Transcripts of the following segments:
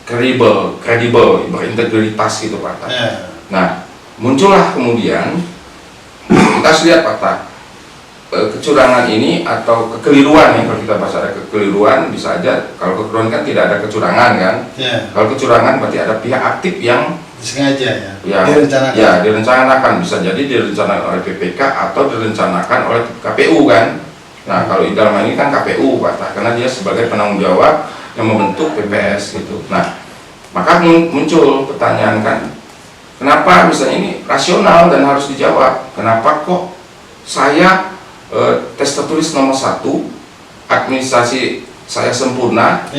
kredibel, berintegritas gitu Pak Tah. Nah, muncullah kemudian kita harus lihat Pak Tah, kecurangan ini atau kekeliruan ya, kalau kita bahasa ada kekeliruan bisa aja, kalau kekeliruan kan tidak ada kecurangan kan. Kalau kecurangan berarti ada pihak aktif yang sengaja direncanakan. Ya, direncanakan, bisa jadi direncanakan oleh PPK atau direncanakan oleh KPU kan. Nah, kalau dalam ini kan KPU Pak Tah, karena dia sebagai penanggung jawab yang membentuk PPS gitu. Nah, maka muncul pertanyaan kan, kenapa misalnya ini rasional dan harus dijawab, kenapa kok saya tes tertulis nomor 1 administrasi saya sempurna,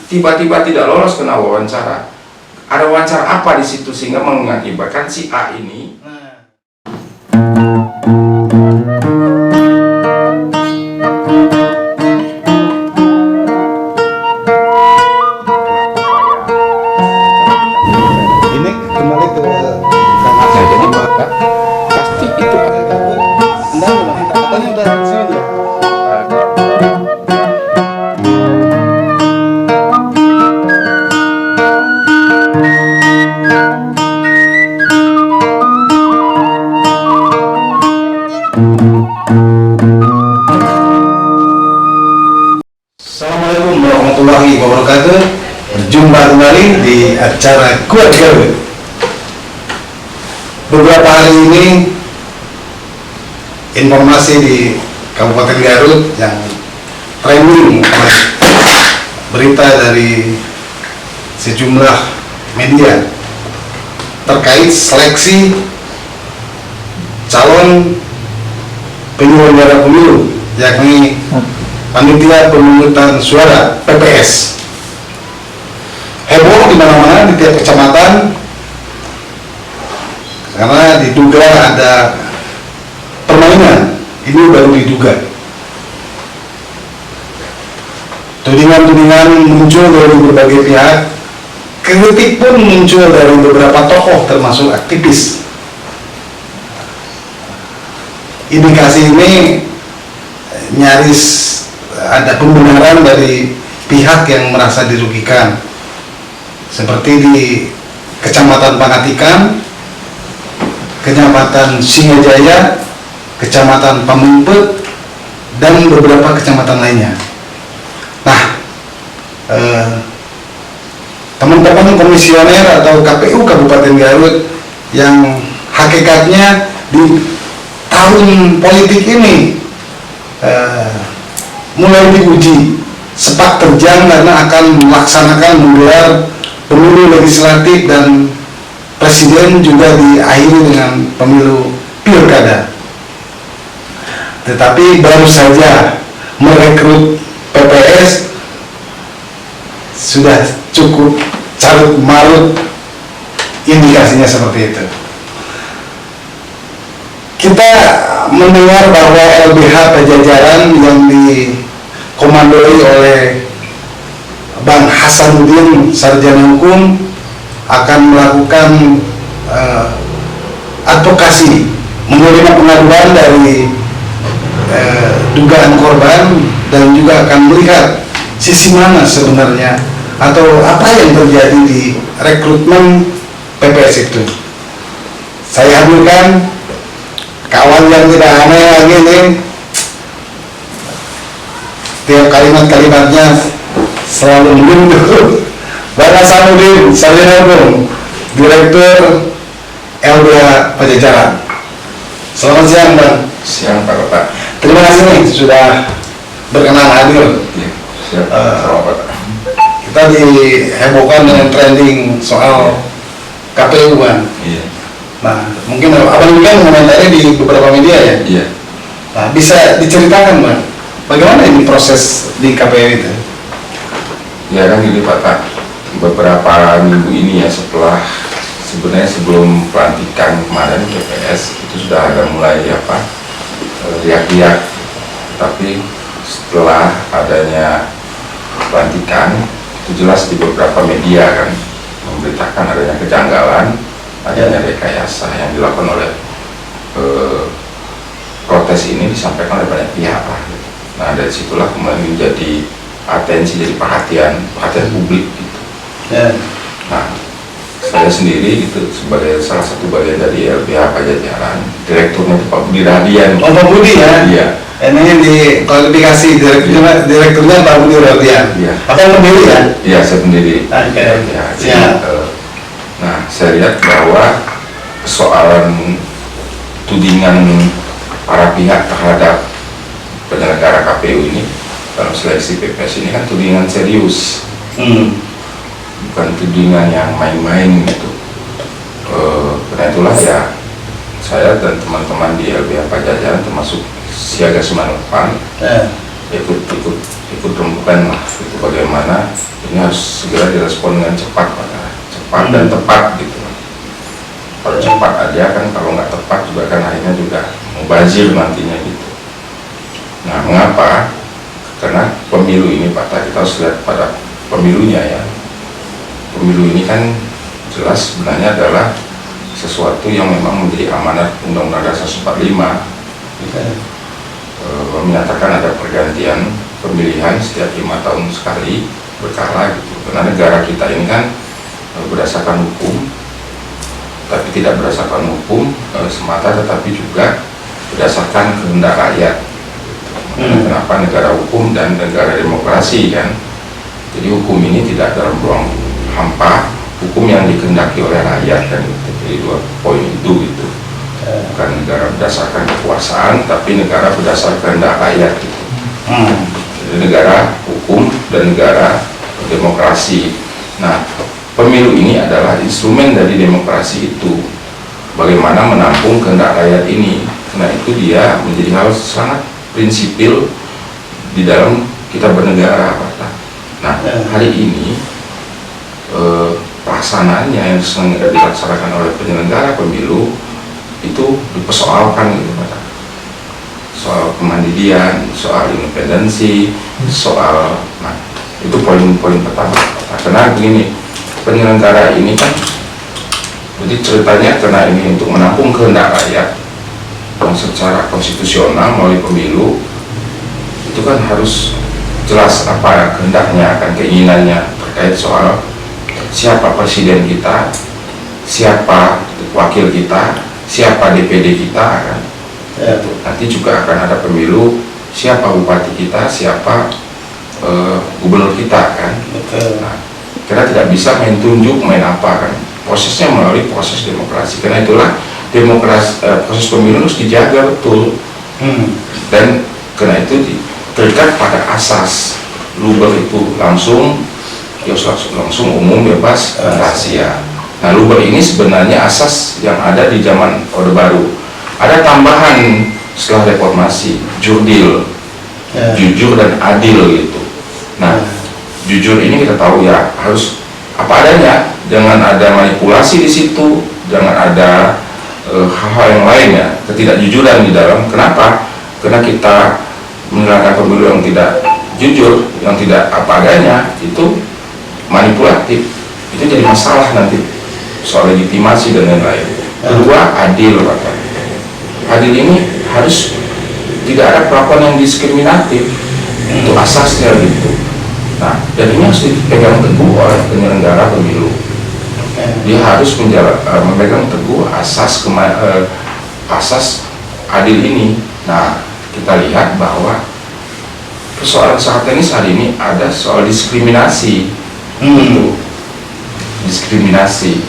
tiba-tiba tidak lolos kena wawancara. Ada wawancara apa di situ sehingga mengakibatkan si A ini kembali ke jadi maka pasti itu katanya udah sini dia. Assalamualaikum warahmatullahi wabarakatuh. Berjumpa kembali di acara Kuat Garut. Beberapa hari ini informasi di Kabupaten Garut yang trending oleh berita dari sejumlah media terkait seleksi calon penyelenggara pemilu, yakni panitia pemungutan suara PPS. Heboh di mana-mana di tiap kecamatan karena diduga ada permainan. Ini baru diduga. Tudingan-tudingan muncul dari berbagai pihak. Kritik pun muncul dari beberapa tokoh termasuk aktivis. Indikasi ini nyaris ada pembenaran dari pihak yang merasa dirugikan, seperti di Kecamatan Pangatikan, Kecamatan Singajaya, Kecamatan Pamengpet, dan beberapa kecamatan lainnya. Nah, teman-teman komisioner atau KPU Kabupaten Garut yang hakikatnya di tahun politik ini mulai diuji sepak terjang karena akan melaksanakan menggelar pemilu legislatif dan presiden juga diakhiri dengan pemilu pilkada. Tetapi baru saja merekrut PPS sudah cukup carut marut, indikasinya seperti itu. Kita mendengar bahwa LBH Pajajaran yang dikomandoi oleh Bang Hasanuddin Sarjana Hukum akan melakukan advokasi, menerima pengaduan dari dugaan korban dan juga akan melihat sisi mana sebenarnya atau apa yang terjadi di rekrutmen PPS itu. Saya hadirkan kawan yang tidak aneh lagi nih, tiap kalimat-kalimatnya selalu menyentuh. Bang Hasanuddin Sarjana Hukum, Direktur LBH Pajajaran. Selamat siang Bang. siang Pak Bapak. Terima kasih nih sudah berkenan hadir. Siap, Pak. Kita dihebohkan dengan trending soal KPU kan. Iya. Nah, mungkin Abang juga mengomentari di beberapa media ya. Iya. Nah, bisa diceritakan Bang, bagaimana ini proses di KPU itu? Ya kan gini Pak Tak, beberapa minggu ini ya sebenarnya sebelum pelantikan kemarin PPS itu sudah ada mulai riak-riak, tapi setelah adanya pelantikan itu jelas di beberapa media kan memberitakan adanya kejanggalan, adanya rekayasa yang dilakukan oleh protes ini disampaikan oleh banyak pihak lah. Nah dari situlah kemudian menjadi atensi, jadi perhatian publik gitu. saya sendiri gitu sebagai salah satu bagian dari LBH Pajajaran, direkturnya itu Pak Budi Radian. Oh, Pak Budi ya? Iya. Ini di klarifikasi direkturnya Pak Budi Radian. Iya. Apa yang pendiri ya? Iya, saya pendiri. Oke. Ya, Siap. nah, saya lihat bahwa persoalan tudingan para pihak terhadap penyelenggara KPU ini dalam seleksi PPS ini kan tudingan serius, bukan tudingan yang main-main gitu. Karena itulah ya saya dan teman-teman di LBH Pajajaran termasuk Siaga 98 ikut rembukan lah itu bagaimana ini harus segera direspon dengan cepat dan tepat gitu. Kalau cepat aja kan, kalau nggak tepat juga kan akhirnya juga mubazir nantinya gitu. Nah, mengapa? Karena pemilu ini Pak, kita harus lihat pada pemilunya ya. Pemilu ini kan jelas sebenarnya adalah sesuatu yang memang menjadi amanat Undang-Undang Dasar 45. Menyatakan ada pergantian pemilihan setiap 5 tahun sekali berkala gitu. Karena negara kita ini kan berdasarkan hukum, tapi tidak berdasarkan hukum semata, tetapi juga berdasarkan kehendak rakyat. Kenapa negara hukum dan negara demokrasi kan? Jadi hukum ini tidak dalam ruang hampa, hukum yang dikehendaki oleh rakyat kan? Jadi 2 poin itu gitu. Bukan negara berdasarkan kekuasaan, tapi negara berdasarkan kehendak rakyat gitu. Jadi negara hukum dan negara demokrasi. Nah, pemilu ini adalah instrumen dari demokrasi itu. Bagaimana menampung kehendak rakyat ini? Karena itu dia menjadi hal sangat prinsipil di dalam kita bernegara. Nah, hari ini pelaksanaannya yang sedang dilaksanakan oleh penyelenggara pemilu itu dipersoalkan gitu, Pak. Soal kemandirian, soal independensi, soal, nah itu poin-poin pertama. Nah, karena begini, penyelenggara ini kan, jadi ceritanya karena ini untuk menampung kehendak rakyat yang secara konstitusional melalui pemilu, itu kan harus jelas apa kehendaknya, akan keinginannya terkait soal siapa presiden kita, siapa wakil kita, siapa DPD kita kan. Nanti juga akan ada pemilu siapa bupati kita, siapa gubernur kita kan. Nah, kita tidak bisa main tunjuk, main apa kan. Prosesnya melalui proses demokrasi. Karena itulah demokrasi, proses pemilu harus dijaga betul. Dan karena itu terikat pada asas luber itu langsung umum, bebas, dan rahasia. Nah, luber ini sebenarnya asas yang ada di zaman Orde Baru. Ada tambahan setelah reformasi, jurdil, jujur dan adil gitu. Nah, jujur ini kita tahu ya harus apa adanya, jangan ada manipulasi di situ, jangan ada hal-hal yang lainnya, ketidakjujuran di dalam. Kenapa? Karena kita menyelenggarakan pemilu yang tidak jujur, yang tidak apa adanya, itu manipulatif. Itu jadi masalah nanti soal legitimasi dan lain-lain. Kedua, adil, Pak. Adil ini harus tidak ada perlakuan yang diskriminatif, itu asasnya gitu. Nah, dan ini harus dipegang teguh oleh penyelenggara pemilu. Dia harus memegang teguh asas asas adil ini. Nah, kita lihat bahwa persoalan saat ini ada soal diskriminasi, gitu. Diskriminasi,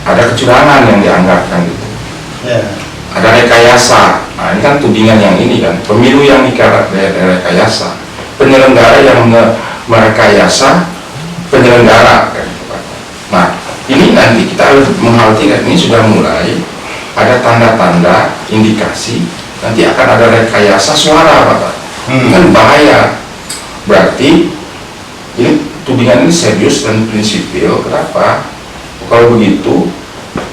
ada kecurangan yang dianggapkan gitu. Ada rekayasa. Nah, ini kan tudingan yang ini kan, pemilu yang rekayasa, penyelenggara yang merekayasa penyelenggara kan. Nah, ini nanti kita harus mengkhawatirkan ini sudah mulai ada tanda-tanda indikasi nanti akan ada rekayasa suara, Pak. Ini kan bahaya. Berarti ini tudingan ini serius dan prinsipil. Kenapa? Kalau begitu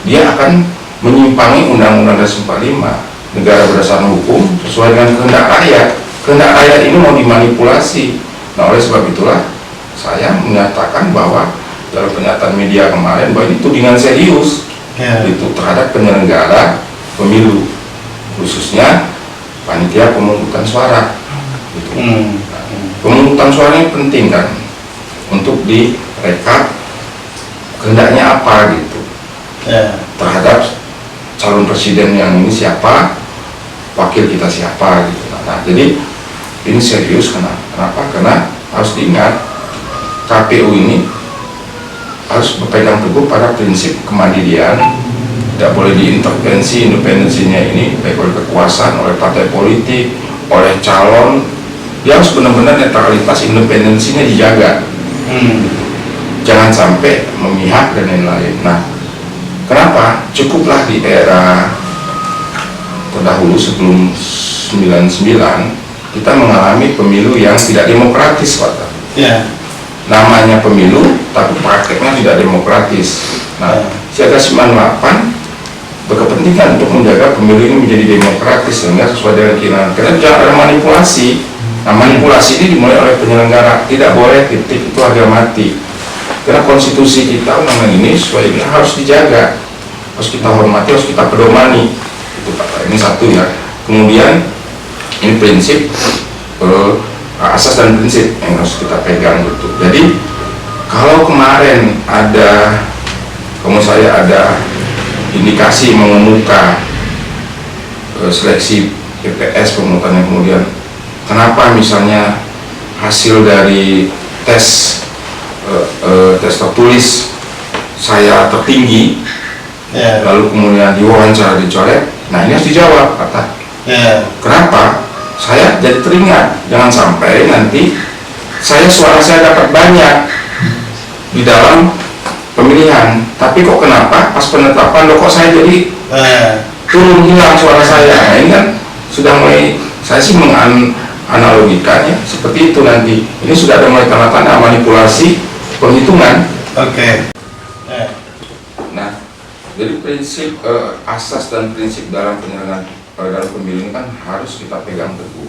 dia akan menyimpangi Undang-Undang Dasar 45, negara berdasarkan hukum sesuai dengan kehendak rakyat. Kehendak rakyat ini mau dimanipulasi. Nah, oleh sebab itulah saya menyatakan bahwa dalam pernyataan media kemarin bahwa ini tudingan serius itu terhadap penyelenggara pemilu, khususnya panitia pemungutan suara. Gitu. Pemungutan suara ini penting kan untuk direkap kehendaknya apa gitu Ya. terhadap calon presiden yang ini siapa, wakil kita siapa gitu. Nah, jadi ini serius kenapa? Karena harus diingat KPU ini harus berpegang teguh pada prinsip kemandirian, tidak boleh diintervensi independensinya ini baik oleh kekuasaan, oleh partai politik, oleh calon. Dia harus benar-benar netralitas independensinya dijaga. Jangan sampai memihak dan lain-lain. Nah, kenapa? Cukuplah di era terdahulu sebelum 99 kita mengalami pemilu yang tidak demokratis, Pak. Ya. Namanya pemilu, tapi prakteknya tidak demokratis. Nah, Siaga 98 berkepentingan untuk menjaga pemilu ini menjadi demokratis sehingga sesuai dengan keinginan. Karena jangan ada manipulasi. Nah, manipulasi ini dimulai oleh penyelenggara. Tidak boleh, titik, itu harga mati. Karena konstitusi kita undang-undang ini sesuai ini harus dijaga, harus kita hormati, harus kita pedomani. Itu Pak. Ini satu ya. Kemudian ini prinsip asas dan prinsip yang harus kita pegang gitu. Jadi kalau kemarin ada, saya ada indikasi mengemuka seleksi PPS pemungutannya, kemudian kenapa misalnya hasil dari tes tertulis saya tertinggi, lalu kemudian diwawancara dicoret. Nah, ini harus dijawab, kata. Kenapa? Saya jadi teringat, jangan sampai nanti suara saya dapat banyak di dalam pemilihan, tapi kok kenapa pas penetapan kok saya jadi turun, hilang suara saya. Nah, ini kan sudah mulai, saya sih menganalogikannya seperti itu nanti. Ini sudah ada mulai tanda-tanda manipulasi penghitungan. Oke. Nah, jadi prinsip asas dan prinsip dalam penyelenggaraan dalam pemilu ini kan harus kita pegang teguh.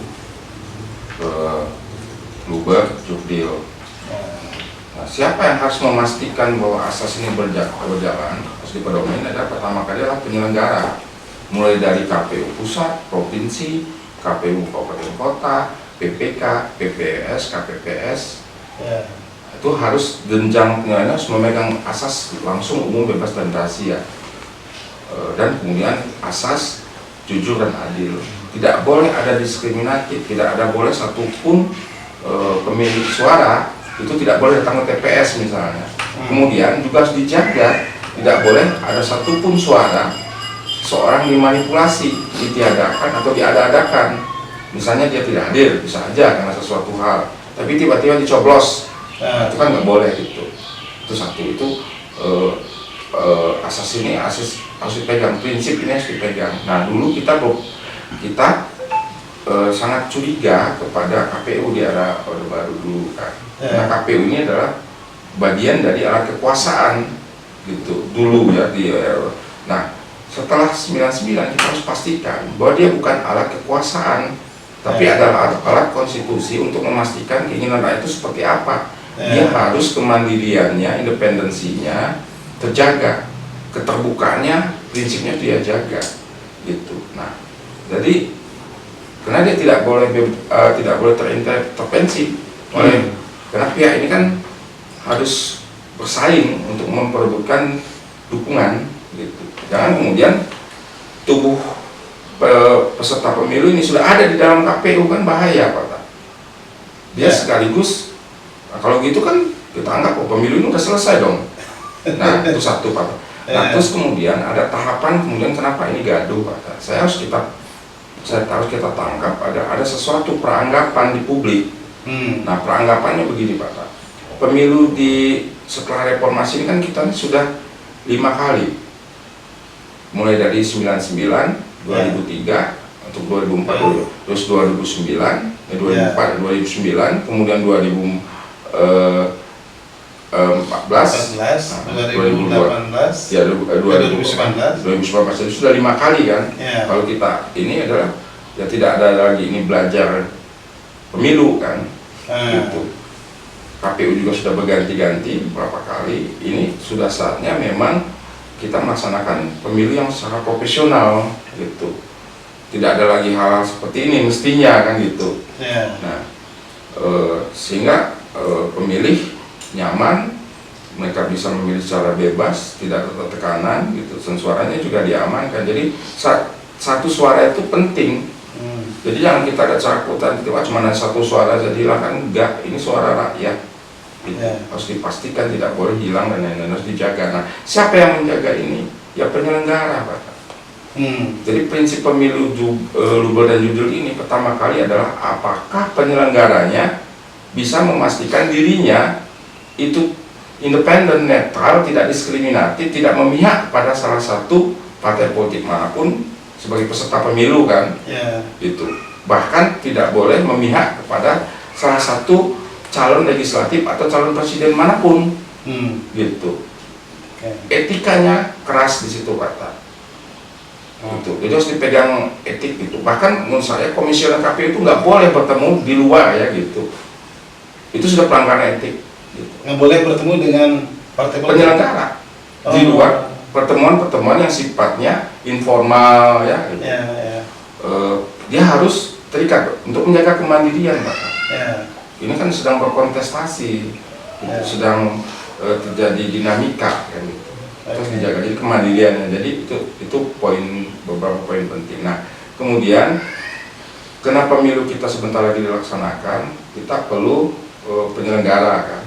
Luber, jurdil. Nah, siapa yang harus memastikan bahwa asas ini berjalan harus dipedomani adalah pertama kali adalah penyelenggara, mulai dari KPU pusat, provinsi, KPU kabupaten kota, PPK, PPS, KPPS. Itu harus jenjang penyelenggara harus memegang asas langsung, umum, bebas dan rahasia, dan kemudian asas jujur dan adil. Tidak boleh ada diskriminatif, tidak ada boleh satupun pemilik suara itu tidak boleh datang ke TPS misalnya. Kemudian juga harus dijaga, tidak boleh ada satupun suara seorang dimanipulasi, ditiadakan atau diada-adakan. Misalnya dia tidak hadir, bisa aja karena sesuatu hal, tapi tiba-tiba dicoblos. Itu kan nggak boleh gitu. Itu satu, itu asas ini harus dipegang, prinsip ini harus dipegang. Nah, dulu kita sangat curiga kepada KPU di era Orde Baru dulu kan. Karena KPU ini adalah bagian dari alat kekuasaan gitu dulu ya di era. Nah, setelah 99 kita harus pastikan bahwa dia bukan alat kekuasaan, tapi adalah alat konstitusi untuk memastikan keinginan rakyat itu seperti apa. Dia harus kemandiriannya, independensinya terjaga, keterbukaannya, prinsipnya dia jaga, gitu. Nah, jadi karena dia tidak boleh terintervensi oleh, karena pihak ini kan harus bersaing untuk memperebutkan dukungan, gitu. Jangan kemudian tubuh peserta pemilu ini sudah ada di dalam KPU, kan bahaya, Pak. Dia sekaligus. Nah, kalau gitu kan kita anggap pemilu ini udah selesai dong. Nah, itu satu, Pak. Nah, terus kemudian ada tahapan, kemudian kenapa ini gaduh, Pak? Saya harus kita tangkap ada sesuatu peranggapan di publik. Nah, peranggapannya begini, Pak. Pemilu setelah reformasi ini kan kita sudah 5 kali. Mulai dari 99, 2003 untuk 2004, terus 2009, 2004, 2009, kemudian 2014, 2018, ya 2019, itu sudah 5 kali kan. Kalau kita ini adalah ya tidak ada lagi ini belajar pemilu kan, gitu. KPU juga sudah berganti-ganti beberapa kali. Ini sudah saatnya memang kita melaksanakan pemilu yang secara profesional, gitu. Tidak ada lagi hal seperti ini mestinya kan gitu. Nah, sehingga pemilih nyaman mereka bisa memilih secara bebas, tidak ada tekanan gitu, dan suaranya juga diamankan. Jadi satu suara itu penting. Jadi jangan kita ada cakutan gitu, cuma ada satu suara jadi hilang, kan enggak, ini suara rakyat gitu. Harus dipastikan tidak boleh hilang dan lain-lain, harus dijaga. Nah, siapa yang menjaga ini? Ya penyelenggara, Pak. Jadi prinsip pemilu lubel dan judul ini pertama kali adalah apakah penyelenggaranya bisa memastikan dirinya itu independen, netral, tidak diskriminatif, tidak memihak pada salah satu partai politik manapun sebagai peserta pemilu kan, itu bahkan tidak boleh memihak kepada salah satu calon legislatif atau calon presiden manapun, gitu. Etikanya keras di situ, Pak. Gitu. Jadi harus dipegang etik gitu. Bahkan menurut saya komisioner KPU itu nggak boleh bertemu di luar ya gitu. Itu sudah pelanggaran etik. Gitu. Nggak boleh bertemu dengan partai politik penyelenggara di luar pertemuan-pertemuan yang sifatnya informal ya. Gitu. Dia harus terikat untuk menjaga kemandirian, Pak. Ini kan sedang berkontestasi, sedang terjadi dinamika kan gitu. Terus dijaga jadi kemandiriannya. Jadi itu beberapa poin penting. Nah, kemudian kenapa pemilu kita sebentar lagi dilaksanakan? Kita perlu penyelenggara kan.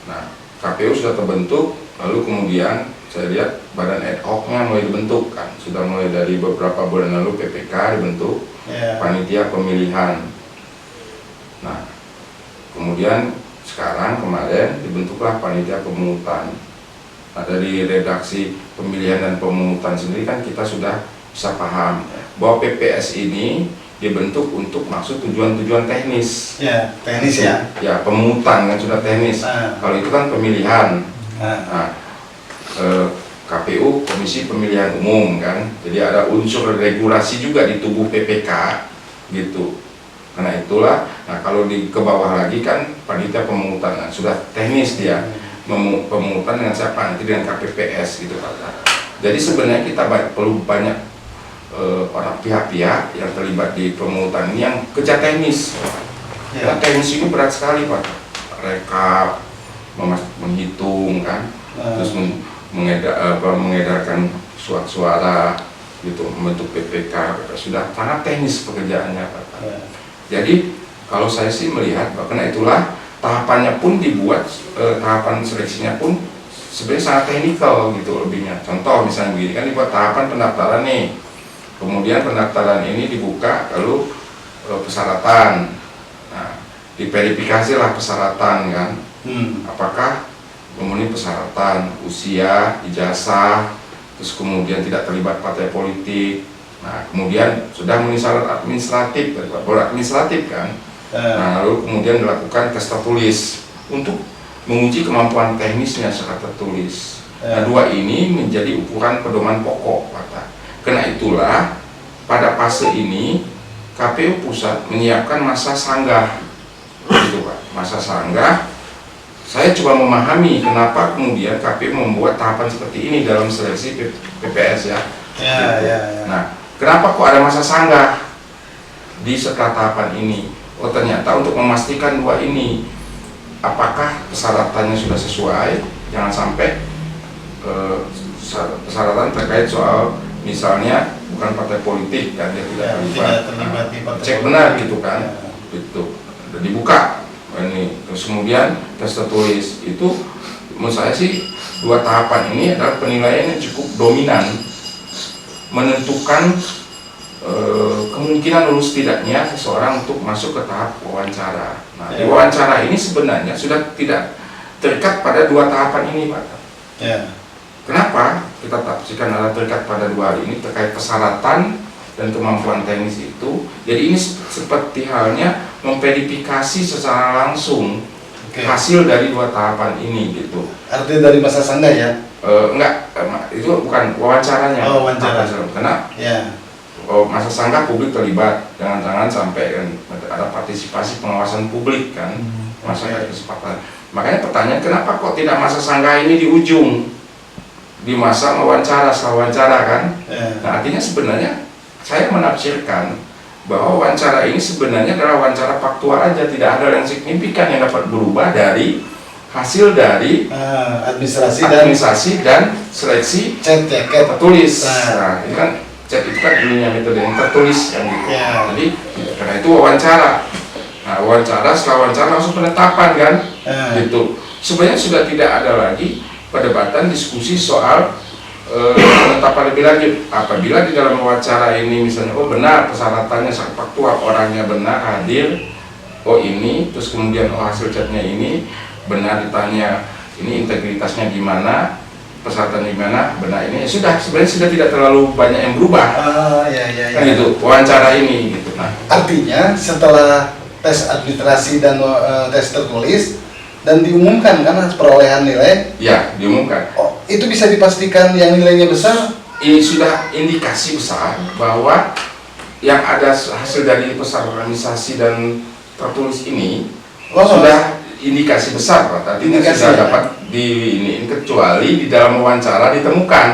Nah, KPU sudah terbentuk, lalu kemudian saya lihat badan ad hoc-nya mulai dibentuk kan. Sudah mulai dari beberapa bulan lalu PPK dibentuk, panitia pemilihan. Nah, kemudian sekarang kemarin dibentuklah panitia pemungutan. Nah, dari redaksi pemilihan dan pemungutan sendiri kan kita sudah bisa paham bahwa PPS ini dibentuk untuk maksud tujuan-tujuan teknis. Teknis ya. Ya, pemungutan kan sudah teknis. Kalau itu kan pemilihan. Nah, KPU Komisi Pemilihan Umum kan. Jadi ada unsur regulasi juga di tubuh PPK gitu. Karena itulah, nah kalau di ke bawah lagi kan panitia pemungutan, nah, sudah teknis dia. Pemungutan dengan siapa, nanti dengan KPPS gitu Pak. Jadi sebenarnya kita perlu banyak orang pihak-pihak yang terlibat di pemungutan ini yang kerja teknis. Karena teknis ini berat sekali Pak. Rekap, menghitung kan, terus mengedarkan suara gitu, membentuk PPK, sudah sangat teknis pekerjaannya Pak. Jadi kalau saya sih melihat, karena itulah tahapannya pun dibuat, tahapan seleksinya pun sebenarnya sangat teknikal gitu lebihnya. Contoh misalnya begini kan, dibuat tahapan pendaftaran nih, kemudian pendaftaran ini dibuka, lalu persyaratan, nah diverifikasi lah persyaratan kan, apakah memenuhi persyaratan usia, ijazah, terus kemudian tidak terlibat partai politik. Nah kemudian sudah memenuhi syarat administratif, administratif kan. Nah, lalu kemudian dilakukan tes tertulis untuk menguji kemampuan teknisnya secara tertulis. Nah, dua ini menjadi ukuran pedoman pokok, Pak. Karena itulah pada fase ini KPU Pusat menyiapkan masa sanggah, gitu Pak. Masa sanggah. Saya coba memahami kenapa kemudian KPU membuat tahapan seperti ini dalam seleksi PPS ya. Nah, kenapa kok ada masa sanggah di setelah tahapan ini? Oh ternyata untuk memastikan dua ini apakah persyaratannya sudah sesuai, jangan sampai persyaratan terkait soal misalnya bukan partai politik dan dia tidak terlibat di partai cek benar gitu kan, itu dibuka ini. Terus kemudian tes tertulis itu menurut saya sih dua tahapan ini adalah penilaian yang cukup dominan menentukan kemungkinan lulus tidaknya seseorang untuk masuk ke tahap wawancara. Nah, di wawancara ini sebenarnya sudah tidak terikat pada dua tahapan ini, Pak. Kenapa kita tafsirkan ada terikat pada dua hal ini terkait persyaratan dan kemampuan teknis itu? Jadi ini seperti halnya memverifikasi secara langsung hasil dari dua tahapan ini gitu. Artinya dari masa sanggah ya? Enggak, itu bukan wawancaranya. Oh, wawancara. Karena masa sanggah publik terlibat, jangan-jangan sampai ada partisipasi pengawasan publik kan, masa kesempatan. Makanya pertanyaan, kenapa kok tidak masa sanggah ini di ujung, di masa wawancara, setelah wawancara kan? Nah artinya sebenarnya saya menafsirkan bahwa wawancara ini sebenarnya adalah wawancara faktual aja, tidak ada yang signifikan yang dapat berubah dari hasil dari administrasi dan seleksi chat ya, tertulis. Nah, ini kan chat itu kan dulunya metode yang tertulis kan gitu. Ya. Jadi karena itu wawancara. Nah, wawancara setelah wawancara langsung penetapan kan, gitu. Sebenarnya sudah tidak ada lagi perdebatan diskusi soal penetapan lebih lanjut. Apabila di dalam wawancara ini misalnya benar persyaratannya sangat faktual, orangnya benar hadir, ini, terus kemudian hasil chatnya ini benar, ditanya ini integritasnya gimana, persyaratannya gimana, benar ini sudah, sebenarnya sudah tidak terlalu banyak yang berubah. Kan gitu wawancara ini gitu. Nah, artinya setelah tes administrasi dan tes tertulis dan diumumkan kan perolehan nilai, ya diumumkan. Itu bisa dipastikan yang nilainya besar. Ini sudah indikasi besar bahwa yang ada hasil dari peserta administrasi dan tertulis ini sudah indikasi besar, Pak. Tadi sudah dapat ini kecuali di dalam wawancara ditemukan,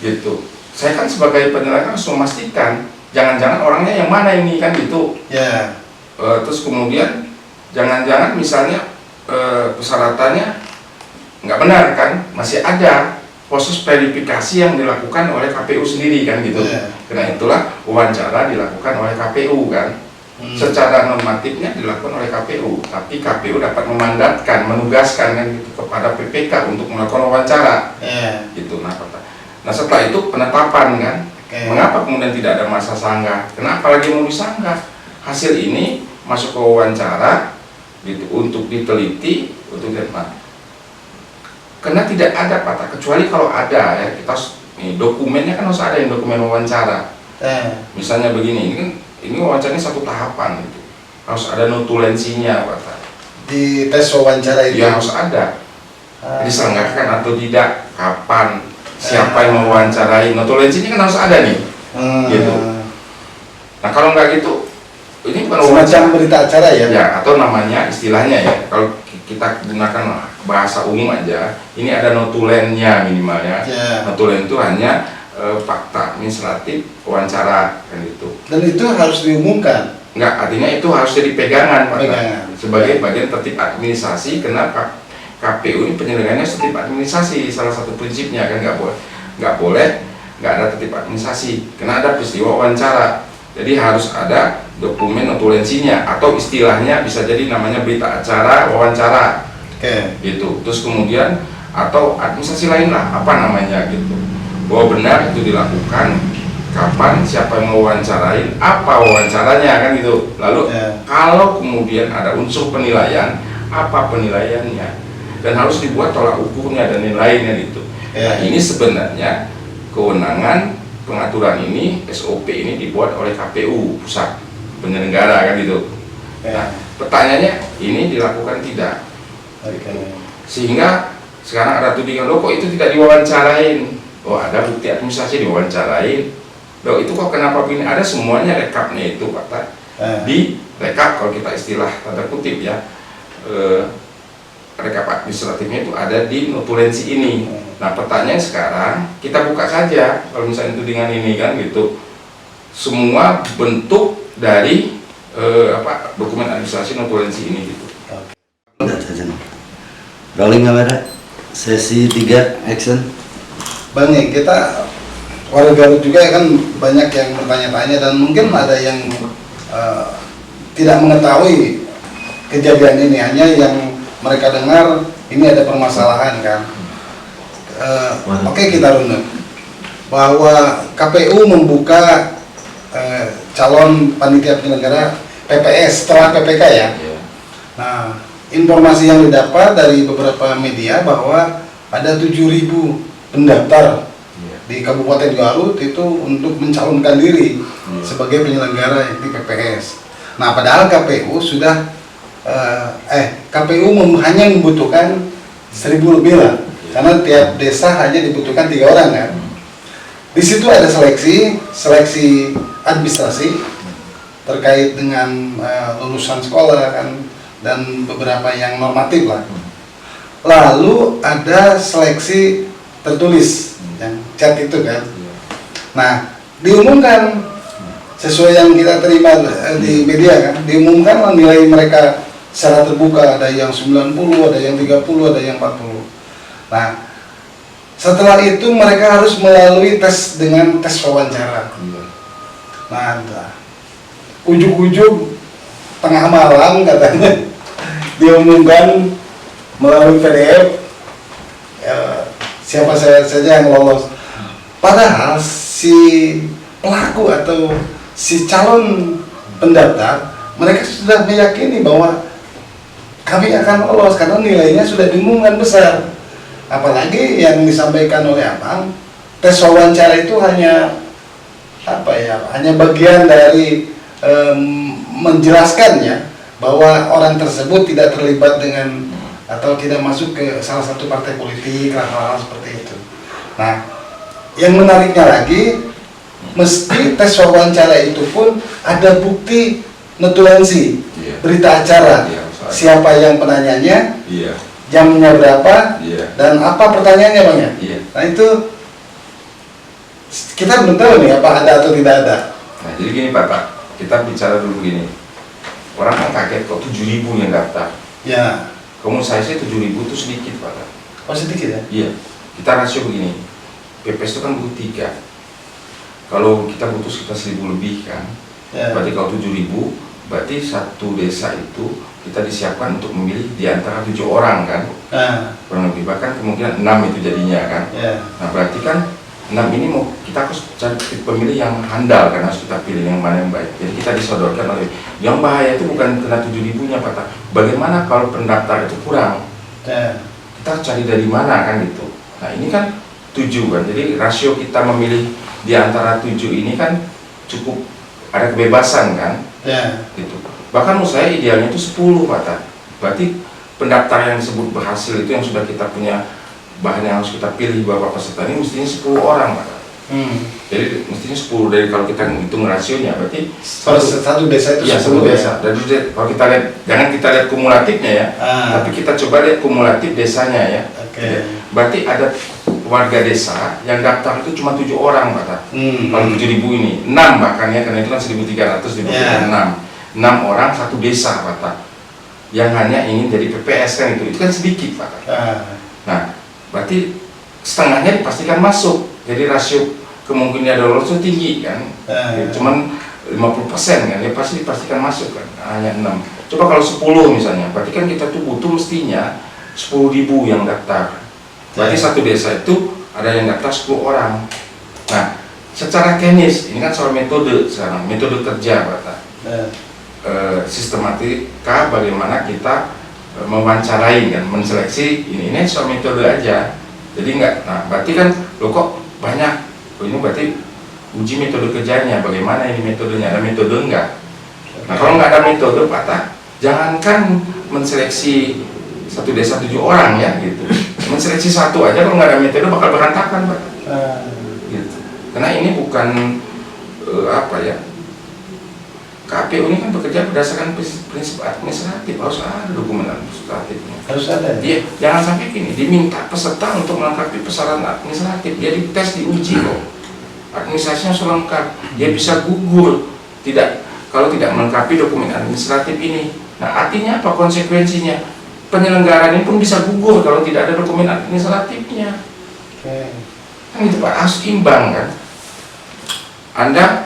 gitu. Saya kan sebagai penyelenggara harus memastikan, jangan-jangan orangnya yang mana ini kan gitu. Terus kemudian jangan-jangan misalnya persyaratannya nggak benar kan, masih ada proses verifikasi yang dilakukan oleh KPU sendiri kan gitu. Karena itulah wawancara dilakukan oleh KPU kan. Secara normatifnya dilakukan oleh KPU, tapi KPU dapat memandatkan, menugaskan kan gitu kepada PPK untuk melakukan wawancara, gitu. Nah setelah itu penetapan kan, mengapa kemudian tidak ada masa sanggah? Kenapa lagi mau disanggah? Hasil ini masuk ke wawancara, gitu, untuk diteliti, untuk dilihat. Karena tidak ada Pak, kecuali kalau ada ya kita dokumennya kan harus ada yang dokumen wawancara. Misalnya begini, ini wawancaranya satu tahapan gitu. Harus ada notulensinya Pak. Di tes wawancara itu ya harus ada. Diselenggarakan atau tidak, kapan, siapa yang mewawancarai, notulensinya kan harus ada nih. Gitu. Nah, kalau nggak gitu, ini bukan semacam berita acara ya. Ya, atau namanya istilahnya ya. Kalau kita gunakan bahasa umum aja, ini ada notulennya minimalnya. Notulen itu hanya fakta administratif wawancara kan gitu. Dan itu harus diumumkan. Enggak, artinya itu harus jadi pegangan Pak. Sebagai bagian tertib administrasi. Kenapa? KPU ini penyelenggaranya tertib administrasi, salah satu prinsipnya kan nggak boleh nggak ada tertib administrasi. Karena ada peristiwa wawancara. Jadi harus ada dokumen notulensinya atau istilahnya bisa jadi namanya berita acara wawancara. Gitu. Terus kemudian atau administrasi lain lah, apa namanya gitu. Bahwa benar itu dilakukan, kapan, siapa yang mau wawancarain, apa wawancaranya kan gitu. Lalu kalau kemudian ada unsur penilaian, apa penilaiannya, dan harus dibuat tolak ukurnya dan nilainya gitu. Nah, ini sebenarnya kewenangan pengaturan ini, SOP ini dibuat oleh KPU pusat penyelenggara kan gitu. Nah, pertanyaannya ini dilakukan tidak, sehingga sekarang ada tudingan kok itu tidak diwawancarain. Ada bukti administrasi diwawancarain. Itu kok kenapa begini? Ada semuanya rekapnya itu Pak. Di rekap kalau kita istilah tanda kutip ya, rekap administratifnya itu ada di notulensi ini. Nah pertanyaan sekarang kita buka saja kalau misalnya tudingan ini kan gitu, semua bentuk dari dokumen administrasi notulensi ini gitu. Rolling kamera, sesi 3, action. Bang, kita warga Garut juga kan banyak yang bertanya-tanya dan mungkin ada yang tidak mengetahui kejadian ini, hanya yang mereka dengar ini ada permasalahan kan. Oke, kita runut bahwa KPU membuka calon panitia penyelenggara PPS setelah PPK ya. Nah, informasi yang didapat dari beberapa media bahwa ada 7.000 pendaftar di Kabupaten Garut itu untuk mencalonkan diri sebagai penyelenggara di PPS. Nah, padahal KPU sudah KPU hanya membutuhkan 1.000 lebih lah, karena tiap desa hanya dibutuhkan 3 orang kan. Di situ ada seleksi administrasi terkait dengan lulusan sekolah kan, dan beberapa yang normatif lah. Lalu ada seleksi tertulis yang chat itu kan. Nah, diumumkan sesuai yang kita terima di media kan, diumumkan nilai mereka secara terbuka, ada yang 90, ada yang 30, ada yang 40. Nah, setelah itu mereka harus melalui tes dengan tes wawancara. Iya. Nah, ujung-ujung tengah malam katanya diumumkan melalui PDF siapa saja yang lolos. Padahal si pelaku atau si calon pendaftar mereka sudah meyakini bahwa kami akan lolos karena nilainya sudah diumumkan besar. Apalagi yang disampaikan oleh abang, tes wawancara itu hanya hanya bagian dari menjelaskan ya bahwa orang tersebut tidak terlibat dengan atau tidak masuk ke salah satu partai politik, hal-hal seperti itu. Nah, yang menariknya lagi, mesti tes wawancara itu pun ada bukti notulensi, Iya. berita acara, Iya, siapa yang penanyanya, Iya. jamnya berapa, Iya. dan apa pertanyaannya bang ya. Iya. Nah itu kita belum tahu nih apa ada atau tidak ada. Nah, jadi gini Pak, kita bicara dulu gini. Orang kan kaget kok 7.000 yang daftar. Ya, Kamu saya sih 7.000 itu sedikit Pak. oh sedikit ya. Iya. Kita rasio begini. PPS itu kan butuh 3. Kalau kita butuh sekitar 1.000 lebih kan. Ya. Berarti kalau 7.000, berarti satu desa itu kita disiapkan untuk memilih di antara 7 orang kan. Nah, Kurang lebih, bahkan kemungkinan 6 itu jadinya kan. ya. Nah berarti kan 6 ini mau kita harus cari pemilih yang handal kan, harus kita pilih yang mana yang baik. Jadi kita disodorkan oleh yang bahaya itu bukan kena 7.000-nya Pak. Bagaimana kalau pendaftar itu kurang? Ya. Kita harus cari dari mana kan gitu. Nah ini kan 7 kan, jadi rasio kita memilih di antara 7 ini kan cukup ada kebebasan kan, Ya. gitu. Bahkan menurut saya idealnya itu 10 Pak. Berarti pendaftar yang disebut berhasil itu yang sudah kita punya bahan yang harus kita pilih beberapa peserta ini mestinya 10 orang Pak. Jadi mestinya 10 dari kalau kita hitung rasionya berarti Satu desa itu ya 10 desa. Dan kalau kita lihat, jangan kita lihat kumulatifnya ya, tapi kita coba lihat kumulatif desanya ya. Oke. Berarti ada warga desa yang daftar itu cuma 7 orang Pak. Kalau 7.000 ini 6 bahkan ya, karena itu kan 1.300 dibagi 6 orang satu desa Pak, yang hanya ingin jadi PPS kan, itu kan sedikit Pak. Nah berarti setengahnya dipastikan masuk, jadi rasio kemungkinan ada lolos itu tinggi kan. Cuman 50% kan, ya pasti dipastikan masuk kan, hanya 6. Coba kalau 10 misalnya, berarti kan kita tuh butuh mestinya 10.000 yang daftar. Berarti satu desa itu ada yang daftar 10 orang. Nah, secara teknis, ini kan soal metode sekarang, metode kerja Pak. Sistematika bagaimana kita mewawancarai kan, menseleksi ini soal metode aja. Jadi enggak, nah berarti kan lo kok banyak, ini berarti uji metode kerjanya, bagaimana ini metodenya, ada metode enggak? Nah kalau nggak ada metode Pak, jangankan menseleksi satu desa 7 orang ya gitu, menseleksi satu aja kalau nggak ada metode bakal berantakan Pak. Gitu. Karena ini bukan KPU ini kan bekerja berdasarkan prinsip administratif, harus ada dokumen administratifnya. Harus ada. Dia jangan sampai gini, diminta peserta untuk melengkapi persyaratan administratif, dia dites, diuji kok. Administrasinya harus lengkap, dia bisa gugur kalau tidak melengkapi dokumen administratif ini. Nah artinya apa konsekuensinya? Penyelenggaraan ini pun bisa gugur kalau tidak ada dokumen administratifnya. Kan itu Pak, harus imbang kan. Anda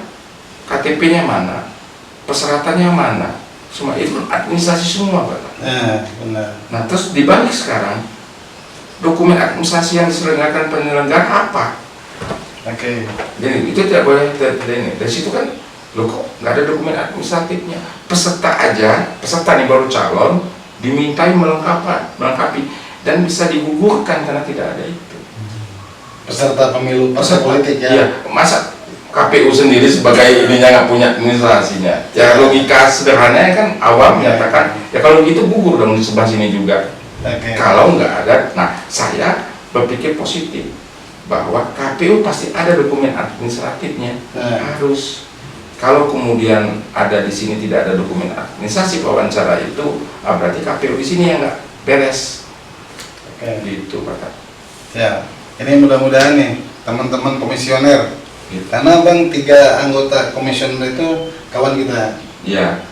KTP-nya mana? Persyaratannya mana? Semua itu administrasi semua Pak. Benar. Nah terus dibalik sekarang, dokumen administrasi yang diselenggarakan penyelenggara apa? Oke. Jadi itu tidak boleh terjadi. Dari situ kan, loh kok nggak ada dokumen administratifnya? Peserta nih baru calon, dimintai melengkapi dan bisa digugurkan karena tidak ada itu. Peserta pemilu partai politik ya. Iya, masa KPU sendiri sebagai ininya nggak punya administrasinya? Ya logika sederhananya kan awam menyatakan ya kalau gitu gugur dong di sebelah sini juga. Kalau nggak ada, nah saya berpikir positif bahwa KPU pasti ada dokumen administratifnya. Harus. Kalau kemudian ada di sini tidak ada dokumen administrasi wawancara itu, berarti KPU di sini yang nggak beres. Gitu Pak. Ya, ini mudah-mudahan nih teman-teman komisioner. Karena Bang 3 anggota komisioner itu kawan kita. Iya.